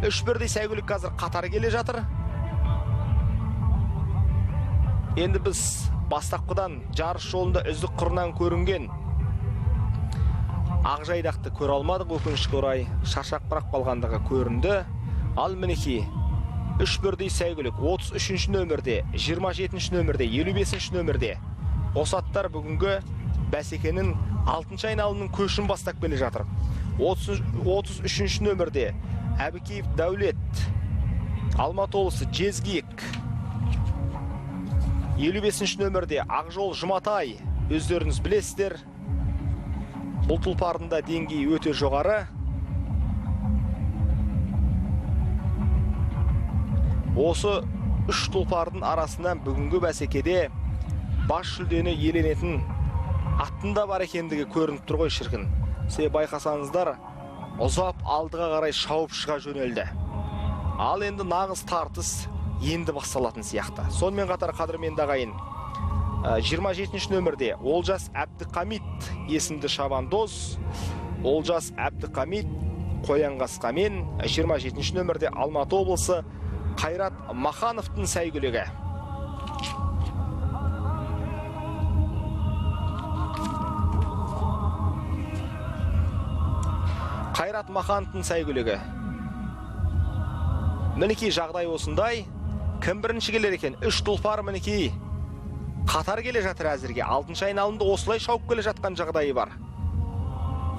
[SPEAKER 8] 3-1 сәйгүлік қазір қатар келе жатыр. Енді біз бастапқыдан жарыс жолында үздік қырынан көрінген Ақжайдақты көре алмадық, өкінішке орай шаршап бірақ қалғандығы көрінді. Ал мінекей 3-1 сәйгүлік 33-ші нөмірде, 27-ші нөмірде, 55-ші нөмірде осы аттар бүгінгі бәсекенің 6-шы айналымның көшін бастап келе жатыр. 33-ші нөмірде Әбікеев Дәулет, Алматы облысы Жезгиек, 55-ші нөмірде Ақжол Жұматай, өздеріңіз білесіздер. Бұл тұлпардың да деңгейі өте жоғары. Осы 3 тұлпардың арасынан бүгінгі бәсекеде бас жүлдені иеленетін аттында бар екендігі көрініп тұр ғой шіркін. Себебі байқасаңыздар, ұзап алдыға қарай шауып шыға жөнелді. Ал енді нағыз тартыс енді басталатын сияқты. Сонымен қатар қадірменді ағайын, 27-ші нөмірде Олжас Әбдіқамит есімді шабандоз, Олжас Әбдіқамит Қоянқасқамен, 27-ші нөмірде Алматы облысы Қайрат Махановтың сәйгүлігі. Қайрат Махановтың сәйгүлігі. Мінекей жағдай осындай. Кім бірінші келер екен? 3 тұлпар мінекей қатар келе жатыр әзірге. 6-шы айналымда осылай шауып келе жатқан жағдайы бар.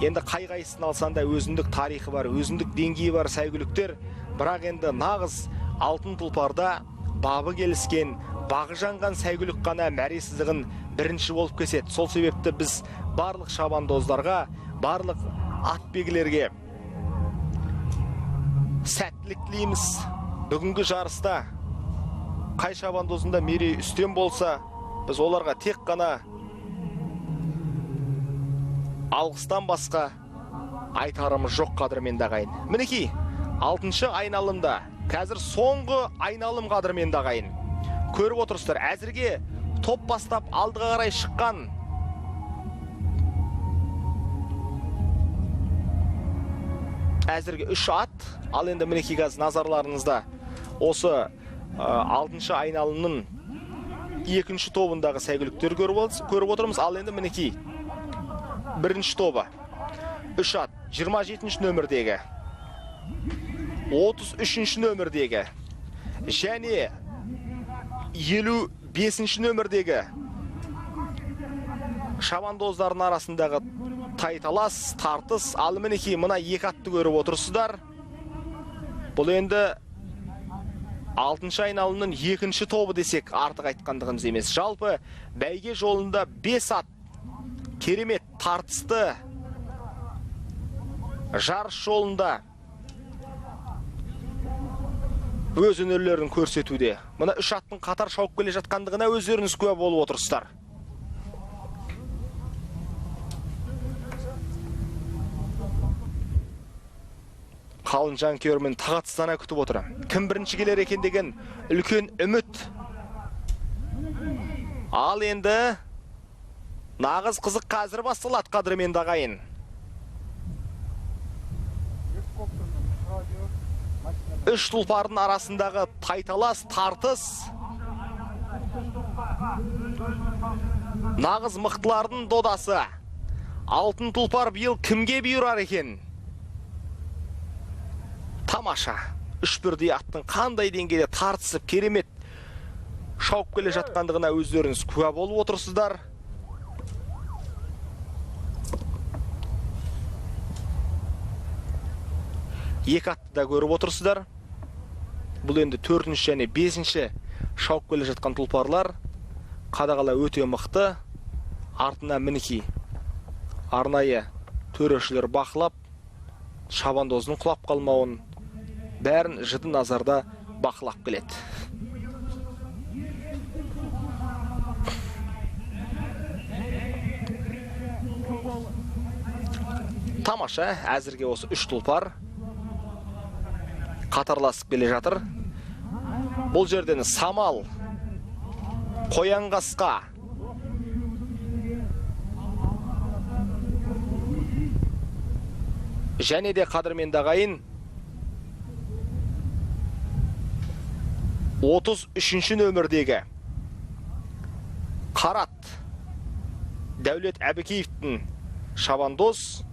[SPEAKER 8] Енді қай-қайсысын алсан да өзіндік тарихы бар, өзіндік деңгейі бар сәйгүліктер. Бірақ енді нағыз алтын тұлпарда бабы келіскен, бағы жанған сәйгүлік қана мәресіздігін бірінші болып кеседі. Сол себепті біз барлық шабандоздарға, барлық атбегілерге сәттілік тілейміз. Бүгінгі жарыста қай шабандозында мерей үстем болса, біз оларға тек қана алғыстан басқа айтарымыз жоқ қадірменді ағайын. Мінекей, 6-шы айналымда, қазір соңғы айналым қадірменді ағайын. Көріп отырсыздар, әзірге топ бастап алдыға қарай шыққан әзірге 3 ат. Ал енді мінекей қазір назарларыңызда осы 6-шы айналымның 2-ші тобындағы сәйгүліктер көріп отырмыз. Ал енді мінекей 1-ші тобы 3 ат, 27-ші нөмірдегі, 33-ші нөмірдегі және 55-ші нөмірдегі шабандоздардың арасындағы тайталас, тартыс. Ал мінекей мына 2 атты көріп отырсыздар. Бұл енді 6-шы айналымның 2-ші тобы десек артық айтқандығымыз емес. Жалпы бәйге жолында 5 ат керемет тартысты жарыс жолында өз өнерлерін көрсетуде. Мына 3 аттың қатар шауып келе жатқандығына өздеріңіз куә болып отырсыздар. қалың жанкүйермен тағатсыздана күтіп отыр. Кім бірінші келер екен деген үлкен үміт. Ал енді нағыз қызық қазір басталады, қадірменді ағайын. Үш тұлпардың арасындағы тайталас тартыс. Нағыз мықтылардың додасы. Алтын тұлпар биыл кімге бұйырар екен? Тамаша. Үш бірдей аттың қандай деңгейде тартысып керемет шауып келе жатқандығына өздеріңіз куә болып отырсыздар. Екі атты да көріп отырсыздар. Бұл енді 4-ші және 5-ші шауып келе жатқан тұлпарлар. Қадағала өте мықты. Артына мінекей арнайы төрешілер бақылап, шабандоздың құлап қалмауын бәрін жіті назарда бақылап келеді. Тамаша, әзірге осы үш тұлпар қатарласып келе жатыр. Бұл жерден Самал, Қоянқасқа, және де қадірменді ағайын 33-ші нөмірдегі Қарат Дәулет Әбікеевтің шабандоз,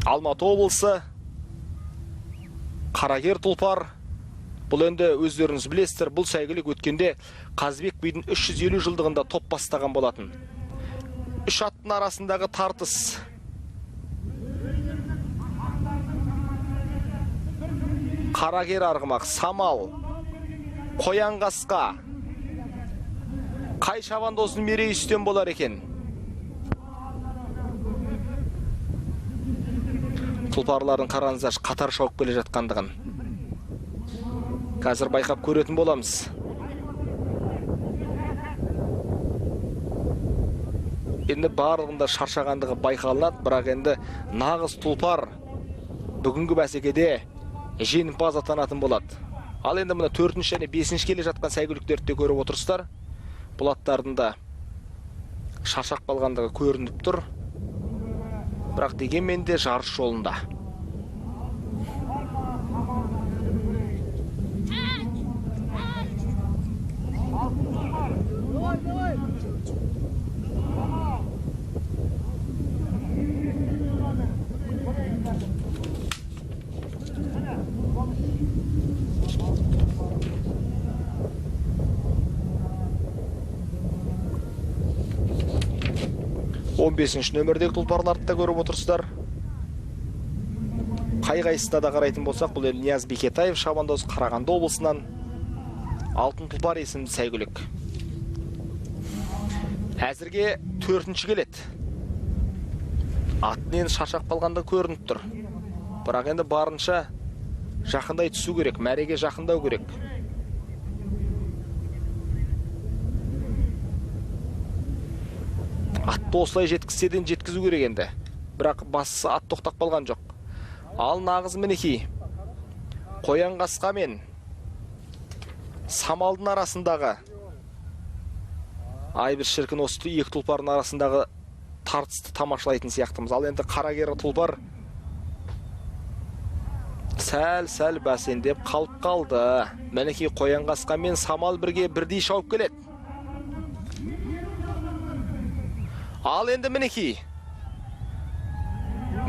[SPEAKER 8] Алматы облысы Қарагер тұлпар. Бұл енді өздеріңіз білесіздер, бұл сәйгілік өткенде Қазыбек бидің 350 жылдығында топ бастаған болатын. Үш аттың арасындағы тартыс. Қарагер арғымақ, Самал, Қоянқасқа. Қай шабандоздың мерейі үстем болар екен? Тұлпарлардың қараңыздар қатар шауып келе жатқандығын қазір байқап көретін боламыз. Енді барлығында шаршағандығы байқалынады, бірақ енді нағыз тұлпар бүгінгі бәсекеде жеңімпаз атанатын болады. Ал енді мына 4-ші және 5-ші келе жатқан сәйгүліктерді көріп отырсыздар. Бұл аттардың да шаршап қалғандығы көрініп тұр. Бірақ дегенмен де жарыс жолында. Он 15-ші нөмірдегі тұлпарларды да көріп отырсыздар. Қай-қайсына да қарайтын болсақ, бұл Нияз Бекетаев шабандоз Қарағанды облысынан алтын тұлпар есімді сәйгүлік. Әзірге 4-ші келеді. Аттың шаршап қалғанда көрініп тұр. Бірақ енді барынша жақындай түсу керек, мәреге жақындау керек. Атты осылай жеткізседен жеткізу керек енді. Бірақ бастысы ат тоқтап қалған жоқ. Ал нағыз мінекей Қоянқасқа мен Самалдың арасындағы бір шіркін осы екі тұлпардың арасындағы тартысты тамашалайтын сияқтымыз. Ал енді Қарагер тұлпар сәл бәсендеп қалып қалды. Мінекей Қоянқасқа мен Самал бірдей шауып келеді. Ал енді мінекей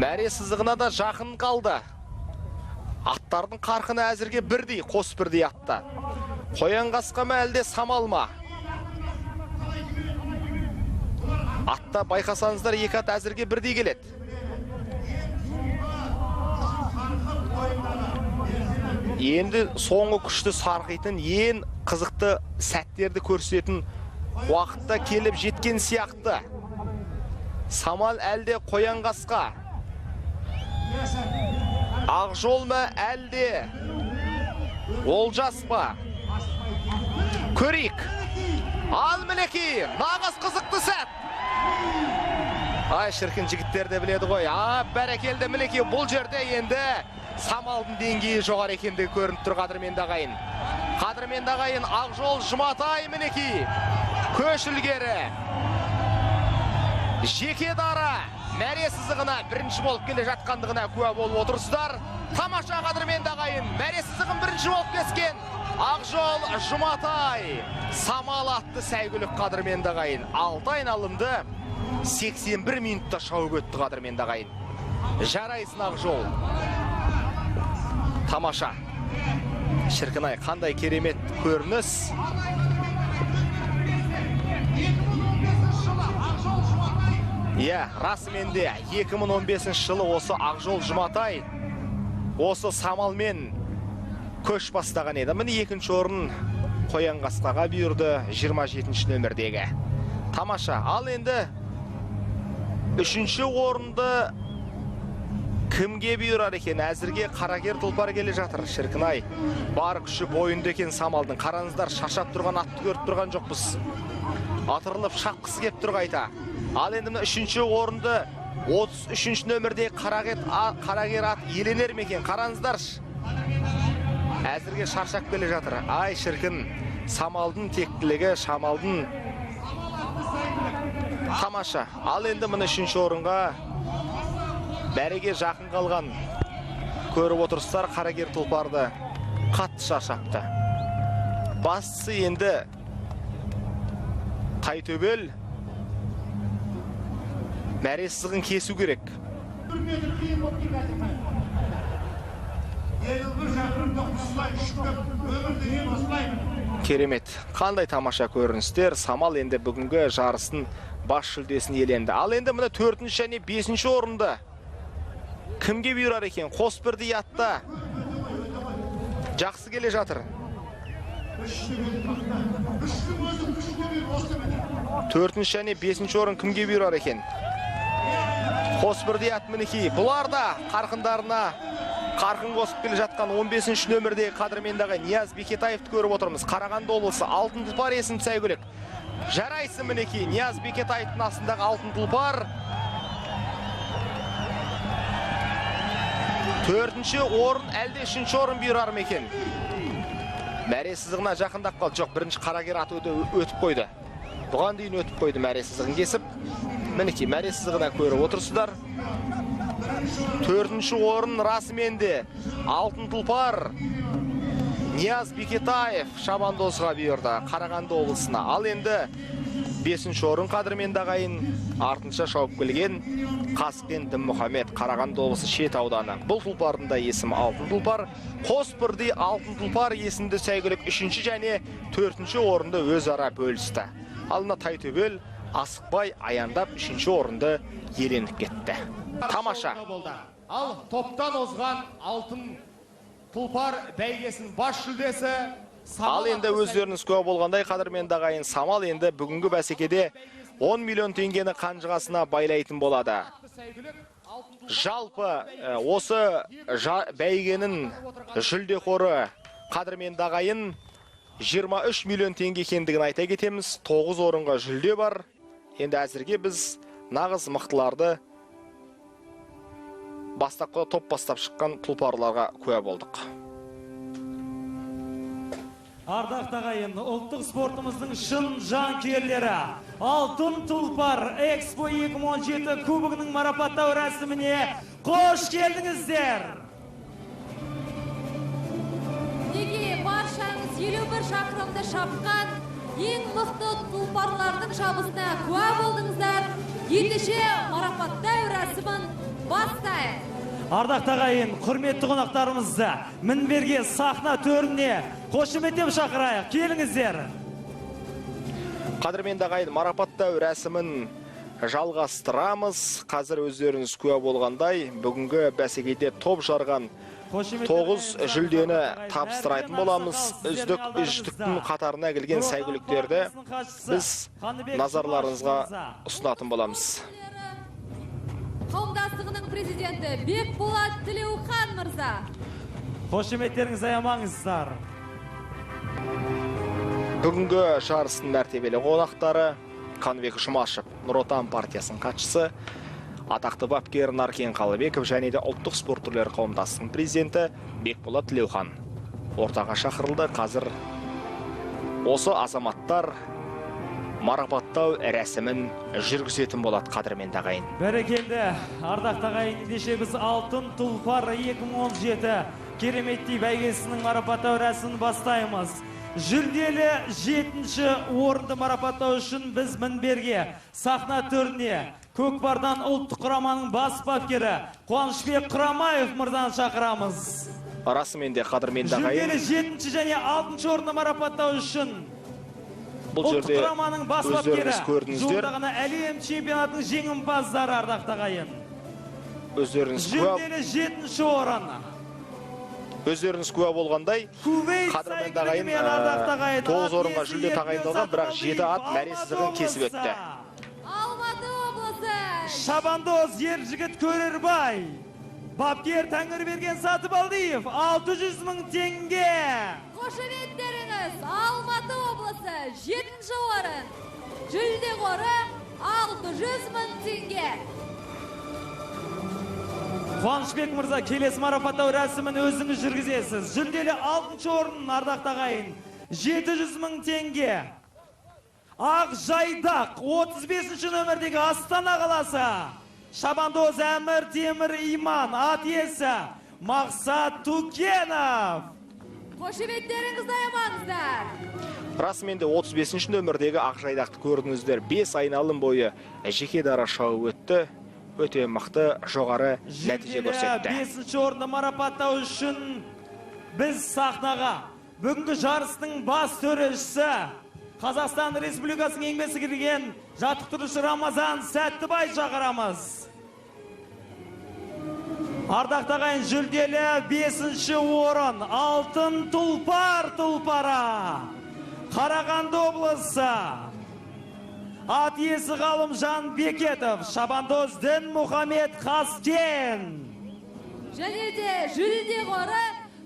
[SPEAKER 8] мәре сызығына да жақын қалды. Аттардың қарқыны әзірге бірдей, қос бірдей атта. Қоянқасқа ма әлде Самал ма? Атта байқасаңыздар екі ат әзірге бірдей келеді. Енді соңғы күшті сарқитын, ең қызықты сәттерді көрсететін уақытта келіп жеткен сияқты. Самал әлде Қоянқасқа? Ақжол ма әлде Олжас па? Көрейік. Ал мінекей, нағыз қызықты сәт. Ай, шіркін жігіттер де біледі ғой. Бәрекелді мінекей, бұл жерде енді самалдың деңгейі жоғары екендігі көрініп тұр қадірменді ағайын. Қадірменді ағайын Ақжол Жұматай мінекей көш ілгері. Жеке дара мәре сызығына бірінші болып келе жатқандығына куә болып отырсыздар. Тамаша қадірменді ағайын, мәре сызығын бірінші болып кескен Ақжол Жұматай. Самал атты сәйгүлік қадірменді ағайын. 6 айналымды 81 минутта шауып өтті қадірменді ағайын. Жарайсың Ақжол. Тамаша. Шіркінай, қандай керемет көрініс. Расымен де 2015 жылы осы Ақжол Жұматай осы самалмен көш бастаған еді. Міне екінші орын Қоянқасқаға бұйырды 27 нөмірдегі. Тамаша. Ал енді үшінші орынды кімге бұйырар екен? Әзірге Қарагер Тұлпар келе жатыр. Шіркінай, бар күші бойында екен самалдың. Қараңыздар, шаршап тұрған атты көріп тұрған жоқпыз. Атырылып шапқысы кеп тұр қайта. Ал енді үшінші орынды 33 нөмірде Қарагер ат еленер мекен? Қараңыздар, әзірге шаршап келе жатыр. Ай, шіркін, самалдың тектілігі, шамалдың. Тамаша. Ал енді мұны үшінші орынға бәреге жақын қалған көріп отырсыздар. Қарагер Тұлпарды қатты шаршапты. Бастысы енді Тайтөбел мәре сызығын кесу керек. Керемет. Қандай тамаша көріністер. Самал енді бүгінгі жарыстың бас жүлдесін иеленді. Ал енді мұны 4-ші және 5-ші орынды кімге бұйырар екен? Қосбірдей атта жақсы келе жатыр. 4-ші және 5-ші орын кімге бұйырар екен? Қосбірдей ат мінекей. Бұлар да қарқындарына қарқын қосып келе жатқан 15-ші нөмірдегі қадірменді Нияз Бекетаевты көріп отырмыз. Қарағанды облысы Алтын Тұлпар есімді сәйгүлік. Жарайсы мінекей. Нияз Бекетаевтың астындағы Алтын Тұлпар. 4-ші орын әлде 3-ші орын бұйырар ма екен? Мәре сызығына жақындап қалды. Жоқ, бірінші Қарагер аты өтіп қойды. Бұған дейін өтіп қойды мәре сызығын кесіп. Мінекей, мәре сызығына көріп отырсыздар. 4-ші орын расымен де Алтын Тұлпар Нияз Бекетаев Шабандозға бұйырды, Қарағанды облысына. Ал енді 5-ші орын қадірменді ағайын артынша шауып келген Қаскен Дінмұхамед, Қарағанды облысы Шет ауданы. Бұл тұлпардың да есімі Алтын Тұлпар. Қосбірдей Алтын Тұлпар есімді сәйгүлік 3-ші және 4-ші орынды өзара бөлісті. Алына Тайтөбел асықпай аяндап 3-ші орынды иеленіп кетті. Тамаша.
[SPEAKER 9] Ал топтан озған Алтын Тұлпар бәйгесінің бас жүлдесі.
[SPEAKER 8] Ал енді өздеріңіз куә болғандай қадірменді ағайын, Самал енді бүгінгі бәсекеде 10 миллион теңгені қанжығасына байлайтын болады. Жалпы осы бәйгенің жүлде қоры қадірменді ағайын 23 миллион теңге екендігін айта кетеміз. 9 орынға жүлде бар. Енді әзірге біз нағыз мықтыларды бастапқыда топ бастап шыққан тұлпарларға куә болдық.
[SPEAKER 1] Ардақты ағайын, ұлттық спортымыздың шын жанкүйерлері Алтын Тұлпар Экспо 2017 кубогының марапаттау рәсіміне қош келдіңіздер.
[SPEAKER 2] Неге баршаңыз 51 шақырымды шапқан ең мықты тұлпарлардың шабысына куә болдыңыздар. Ендеше марапаттау рәсімін бастайық.
[SPEAKER 1] Ардақты ағайын, құрметті қонақтарымызды мінберге сахна төріне қошеметтеп шақырайық. Келіңіздер.
[SPEAKER 8] Қадірменді ағайын, марапаттау рәсімін жалғастырамыз. Қазір өздеріңіз куә болғандай, бүгінгі бәсекеде топ жарған 9 жүлдені тапсырайтын боламыз. Үздіктің қатарына келген сәйгүліктерді біз назарларыңызға ұсынатын боламыз.
[SPEAKER 2] Қауымдастығының президенті Бекболат Тілеухан мырза.
[SPEAKER 1] Қошеметтеріңіз аямаңыздар.
[SPEAKER 8] Бүгінгі жарыстың мәртебелі қонақтары Қаныбек Жұмашев, Нұр Отан партиясының хатшысы, атақты бапкер Наркен Қалыбеков және де ұлттық спорт түрлері қауымдастығының президенті Бекболат Тілеухан ортаға шақырылды. Қазір осы азаматтар марапаттау рәсімін жүргізетін болады, қадірменді ағайын.
[SPEAKER 1] Бәрекелді, ардақты ағайын, ендеше біз алтын тұлпар 2017 кереметтей бәйгесінің марапаттау рәсімін бастаймыз. Жүлделі 7-ші орынды марапаттау үшін біз мінберге, сахна төріне, Көкпардан ұлттық құраманың бас бапкері Қуанышбек Құрамаев мырзаны шақырамыз.
[SPEAKER 8] Расымен де қадірменді ағайын.
[SPEAKER 1] Жүлделі 7-ші және 6-ші орынды марапаттау үшін
[SPEAKER 8] бұл жерде өздеріңіз көрдіңіздер.
[SPEAKER 1] Жуырдағына әлем чемпионатының жеңімпаздары, ардақты ағайын.
[SPEAKER 8] Өздеріңіз куә.
[SPEAKER 1] Жүлделі 7-ші орын.
[SPEAKER 8] Өздеріңіз куә болғандай, қадірменді ағайын 9 орынға жүлде тағайындалған, бірақ 7 ат мәресіздігін кесіп өтті.
[SPEAKER 2] Алматы облысы.
[SPEAKER 1] Шабандоз Ержігіт Көрербай, бапкер Тәңірберген Сатыбалдиев 600 мың теңге.
[SPEAKER 2] Қошеметтеріңіз, Алматы облысы 7-ші орын. Жүлде қоры 600 мың теңге.
[SPEAKER 1] Қуанышбек мырза, келесі марапаттау рәсімін өзіңіз жүргізесіз. Жүлделі 6-ші орын, ардақты ағайын, 700 мың теңге. Ақ Жайдақ 35-ші нөмірдегі Астана қаласы. Шабандоз Әмір Темір Иман, ат иесі Мақсат Тукенов.
[SPEAKER 2] Қошеметтеріңізді аямаңыздар.
[SPEAKER 8] Расымен де 35-ші нөмірдегі Ақ Жайдақты көрдіңіздер. 5 айналым бойы жеке дара шауы өтті. Өте мықты жоғары нәтиже көрсетті.
[SPEAKER 1] 5-ші орынды марапаттау үшін біз сахнаға бүгінгі жарыстың бас төрешісі Қазақстан Республикасының еңбек сіңірген жаттықтырушы Рамазан Сәттібай шақырамыз. Ардақты ағайын, жүлделі 5-ші орын алтын тұлпар тұлпара Қарағанды облысы. Ат иесі Ғалымжан Бекетов, Шабандоз Дін Мұхамед Қаскен.
[SPEAKER 2] Және де жүлде қоры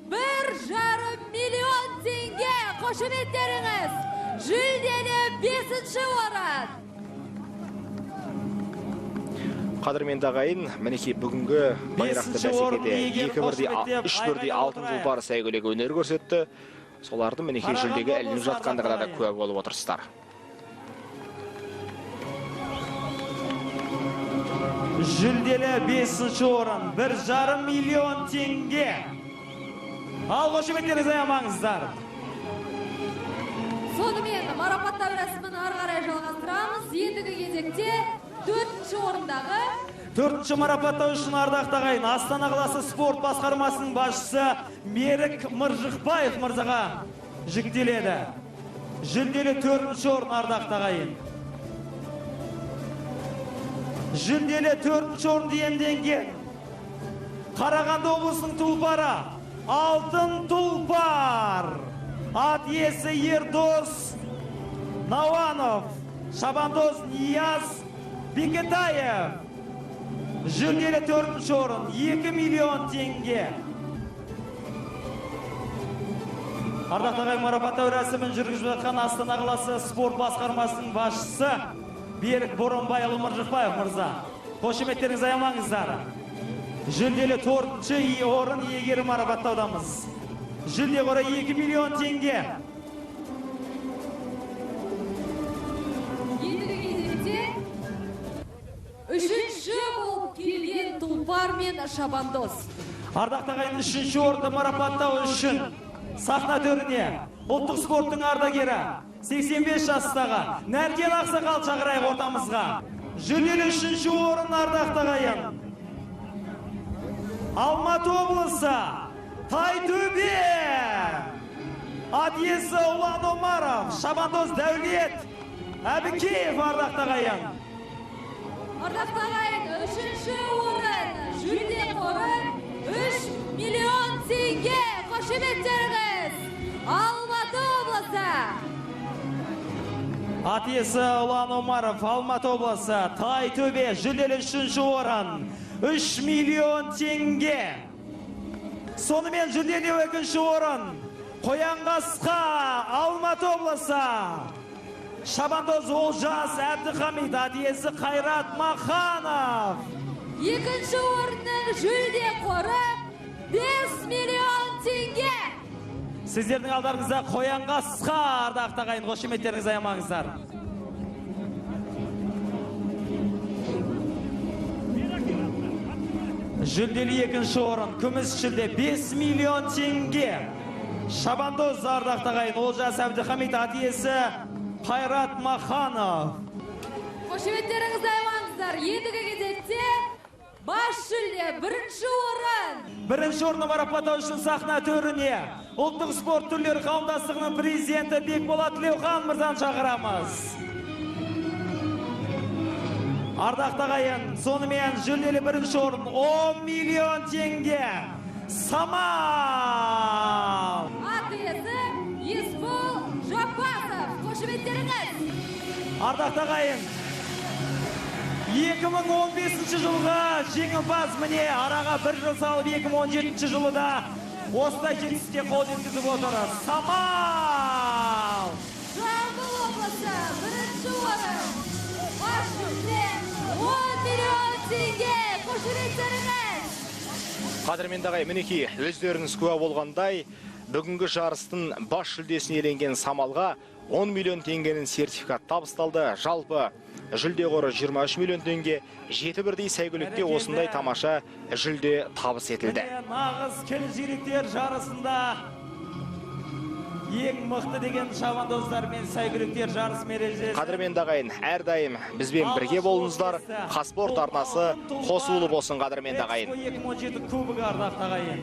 [SPEAKER 2] 1,5 миллион теңге. Қошеметтеріңіз, жүлделі 5-ші орын.
[SPEAKER 8] Қадірменді ағайын, мінекей бүгінгі байрақты бәсекеде 2-1-3 алтын тұлпар сәйгөлегі өнер көрсетті. Соларды мінекей жүлдеге ілініп жатқандығына да куә болып отырсыздар.
[SPEAKER 1] Жүлделі 5-ші орын 1,5 миллион теңге. Ал қошеметтеріңізді аямаңыздар.
[SPEAKER 2] Сонымен марапаттау рәсімін ары қарай жалғастырамыз. Ендігі кезекте 4-ші орындағы
[SPEAKER 1] 4-ші марапаттау үшін, ардақты ағайын, Астана қаласы спорт басқармасының басшысы Мерік Мыржықбаев мырзаға жүктеледі. Жүлделі 4-ші орын, ардақты ағайын. Жүлделі 4-ші орын иемденген Қарағанды облысының тұлпары алтын тұлпар. Ат иесі Ердос Науанов, Шабандоз Нияз Бекетаев. Жүлделі 4-ші орын 2 миллион теңге. Ардақты ағайын, марапаттау рәсімін жүргізіп жатқан Астана қаласы спорт басқармасының басшысы Берік Боронбайұлы Мыржықбаев мырза. Қошеметтеріңізді аямаңыздар. Жүлделі 4-ші орын иегері марапаттаудамыз. Жүлде қоры 2 миллион теңге.
[SPEAKER 2] ендігі кезекте 3-ші болып келген тұлпар мен Шабандоз.
[SPEAKER 1] Ардақты ағайын, 3-ші орынды марапаттау үшін сахна төріне ұлттық спорттың ардагері 85 жастағы Нәркен Ақсақал шақырайық ортамызға. Жүлделі 3-ші орын, ардақты ағайын, Алматы облысы Тайтөбе. Ат иесі Ұлан Омаров, Шабандоз Дәулет Әбікеев, ардақты ағайын.
[SPEAKER 2] Ардақты ағайын, 3-ші орын, жүлде қоры 3 миллион теңге. Қошеметтеріңіз, Алматы облысы.
[SPEAKER 1] Ат иесі Ұлан Омаров, Алматы облысы Тайтөбе, жүлделі 3-ші орын 3 миллион теңге. Сонымен жүлделі 2-ші орын Қоянқасқа, Алматы облысы Шабандоз Олжас Әбдіхамид, әдиесі Қайрат Маханов.
[SPEAKER 2] Екінші орынның жүлде қоры 5 миллион теңге.
[SPEAKER 1] Сіздердің алдарыңызда қоянға сқа ардақты ағайын, қошеметтеріңіз аямаңыздар. Жүлделі екінші орын, күміс жүлде 5 миллион теңге. Шабандоз ардақты ағайын, Олжас Әбдіхамид, әдиесі Қайрат Маханов.
[SPEAKER 2] Қошеметтеріңіз аямаңыздар. Ендігі кезекте бас жүлде бірінші орын.
[SPEAKER 1] Бірінші орны марапаттау үшін сахна төріне ұлттық спорт түрлері қауымдастығының президенті Бекболат Тілеухан мырзаны шақырамыз. Ардақты ағайын, сонымен жүлделі бірінші орын 10 миллион теңге. Самал!
[SPEAKER 2] Әдиесі Есбол Жаппасов. Қошеметтеріңіз.
[SPEAKER 1] Ардақты ағайын, 2015 жылғы жеңімпаз міне араға бір жыл салып 2017 жылы да осындай жетістікке қол жеткізіп отыр. Самал!
[SPEAKER 2] Жамбыл облысы бірінші орын. Бас жүлде 10 миллион теңге. Қошеметтеріңіз.
[SPEAKER 8] Қадірменді ағай, мінекей өздеріңіз куә болғандай, бүгінгі жарыстың бас жүлдесін иеленген Самалға 10 миллион теңгенің сертификат табысталды. Жалпы жүлде қоры 23 миллион теңге, 7 бірдей сәйгүлікте осындай тамаша жүлде табыс етілді.
[SPEAKER 1] Нағыз келжиректер жарысында ең мықты деген шабандоздар мен сәйгүліктер жарыс мережесі.
[SPEAKER 8] Қадірменді ағайын, әрдайым бізбен бірге болыңыздар. Қазспорт арнасы қосулы болсын, қадірменді ағайын.
[SPEAKER 1] 2017 кубок ардақты ағайын.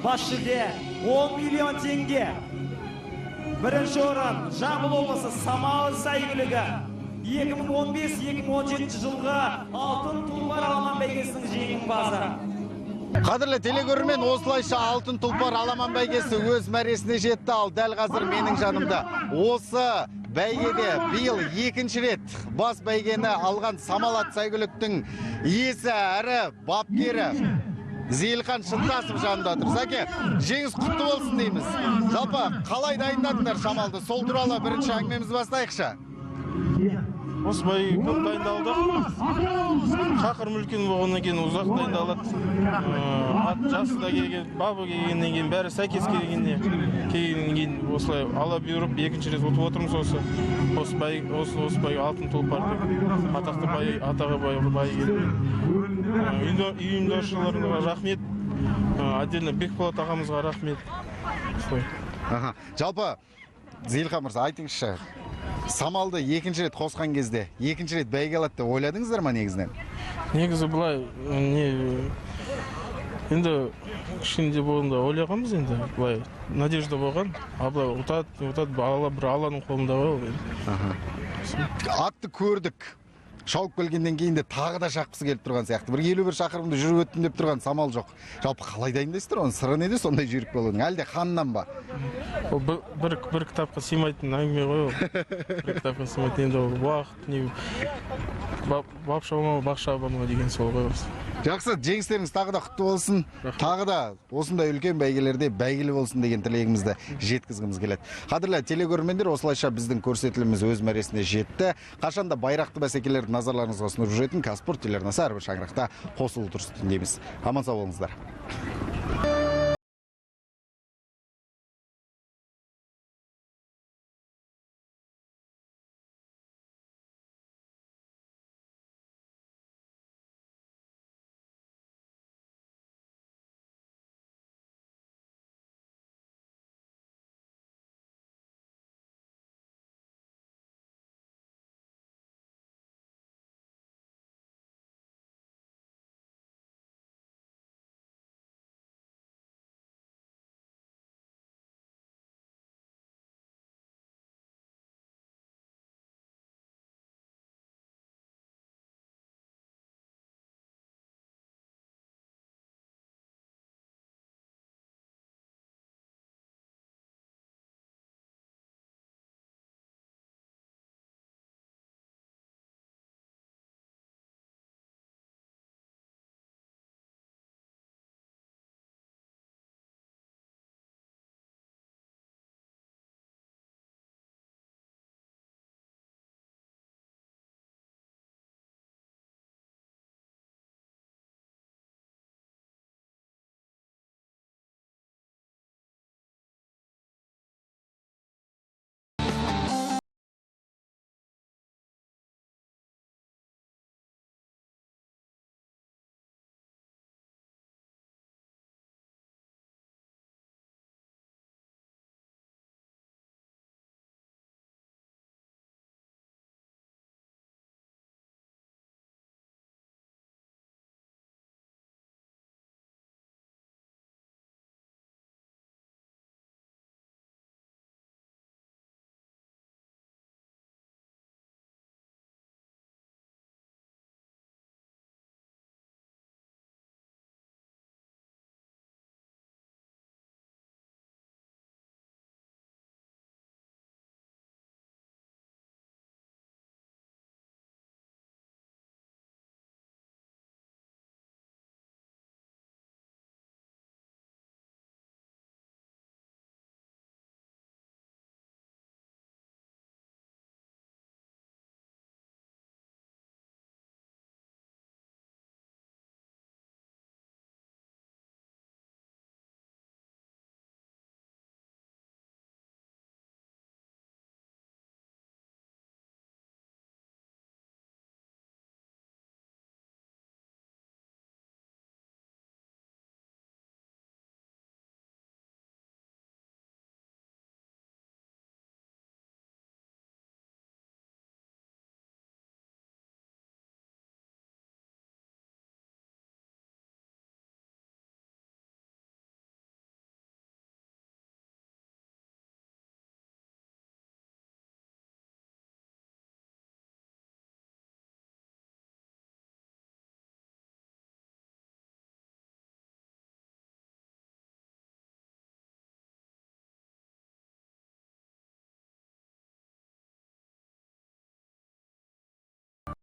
[SPEAKER 1] Бас жүлде 10 миллион теңге. Бірінші орын Жамбыл облысы Самал сәйгүлігі. 2015-2017 жылғы алтын тұлпар аламан бәйгесінің жеңімпазы.
[SPEAKER 3] Қадірлі телекөрермен, осылайша алтын тұлпар аламан бәйгесі өз мәресіне жетті. Ал дәл қазір менің жанымда осы бәйгеде биыл екінші рет бас бәйгені алған Самал ат сәйгүліктің иесі әрі бапкері Зейілхан Шынтасов жанында тұр. Сәке, жеңіс құтты болсын дейміз. Жалпы, қалай дайындадыңдар Самалды? Сол туралы бірінші әңгімеміз бастайықшы.
[SPEAKER 10] Осы бәйге көп дайындалдық. Шақырым үлкен болғаннан кейін ұзақ дайындалады. Ат жасы да келген, бабы келгеннен кейін, бәрі сәйкес келгеннен кейін осылай ала бұйырып екінші рет ұтып отырмыз осы. Осы бәйге алтын тұлпар деп атақты бай, атаға бай келген. Ұйымдастырушыларға рахмет. Отдельно Бекболат ағамызға рахмет.
[SPEAKER 3] Жалпы, Зейілхан мырза, айтыңызшы. Самалды екінші рет қосқан кезде, екінші рет бәйге алады деп ойладыңыздар ма негізінен?
[SPEAKER 10] Негізі бұлай, енді кішкенде болғанда ойлағанбыз енді, бұлай надежда болған. Абылай ұтады, бір Алланың қолында ғой.
[SPEAKER 3] Атты көрдік. Шауып келгенден кейін де тағы да шақпысы келіп тұрған сияқты. Бір 51 шақырымды жүріп өттім деп тұрған Самал жоқ. Жалпы қалай дайындайсыздар оның сыры неде сондай жүйрік болудың? Әлде ханнан ба?
[SPEAKER 10] Ол бір кітапқа сыймайтын әңгіме ғой ол. Бір кітапқа сыймайтын енді ол уақыт, бап шабама, бақ шабама деген сол ғой.
[SPEAKER 3] Жақсы, жеңістеріңіз тағы да құтты болсын. Тағы да осындай үлкен бәйгелерде бәйгелі болсын деген тілегімізді жеткізгіміз келеді. Қадірлі телекөрермендер, осылайша біздің көрсетіліміз өз мәресіне жетті. Қашанда байрақты бәсекелерді назарларыңызға ұсынып жүретін Қазспорт телеарнасы әрбір шаңырақта қосулы тұрсын дейміз. Аман сау болыңыздар.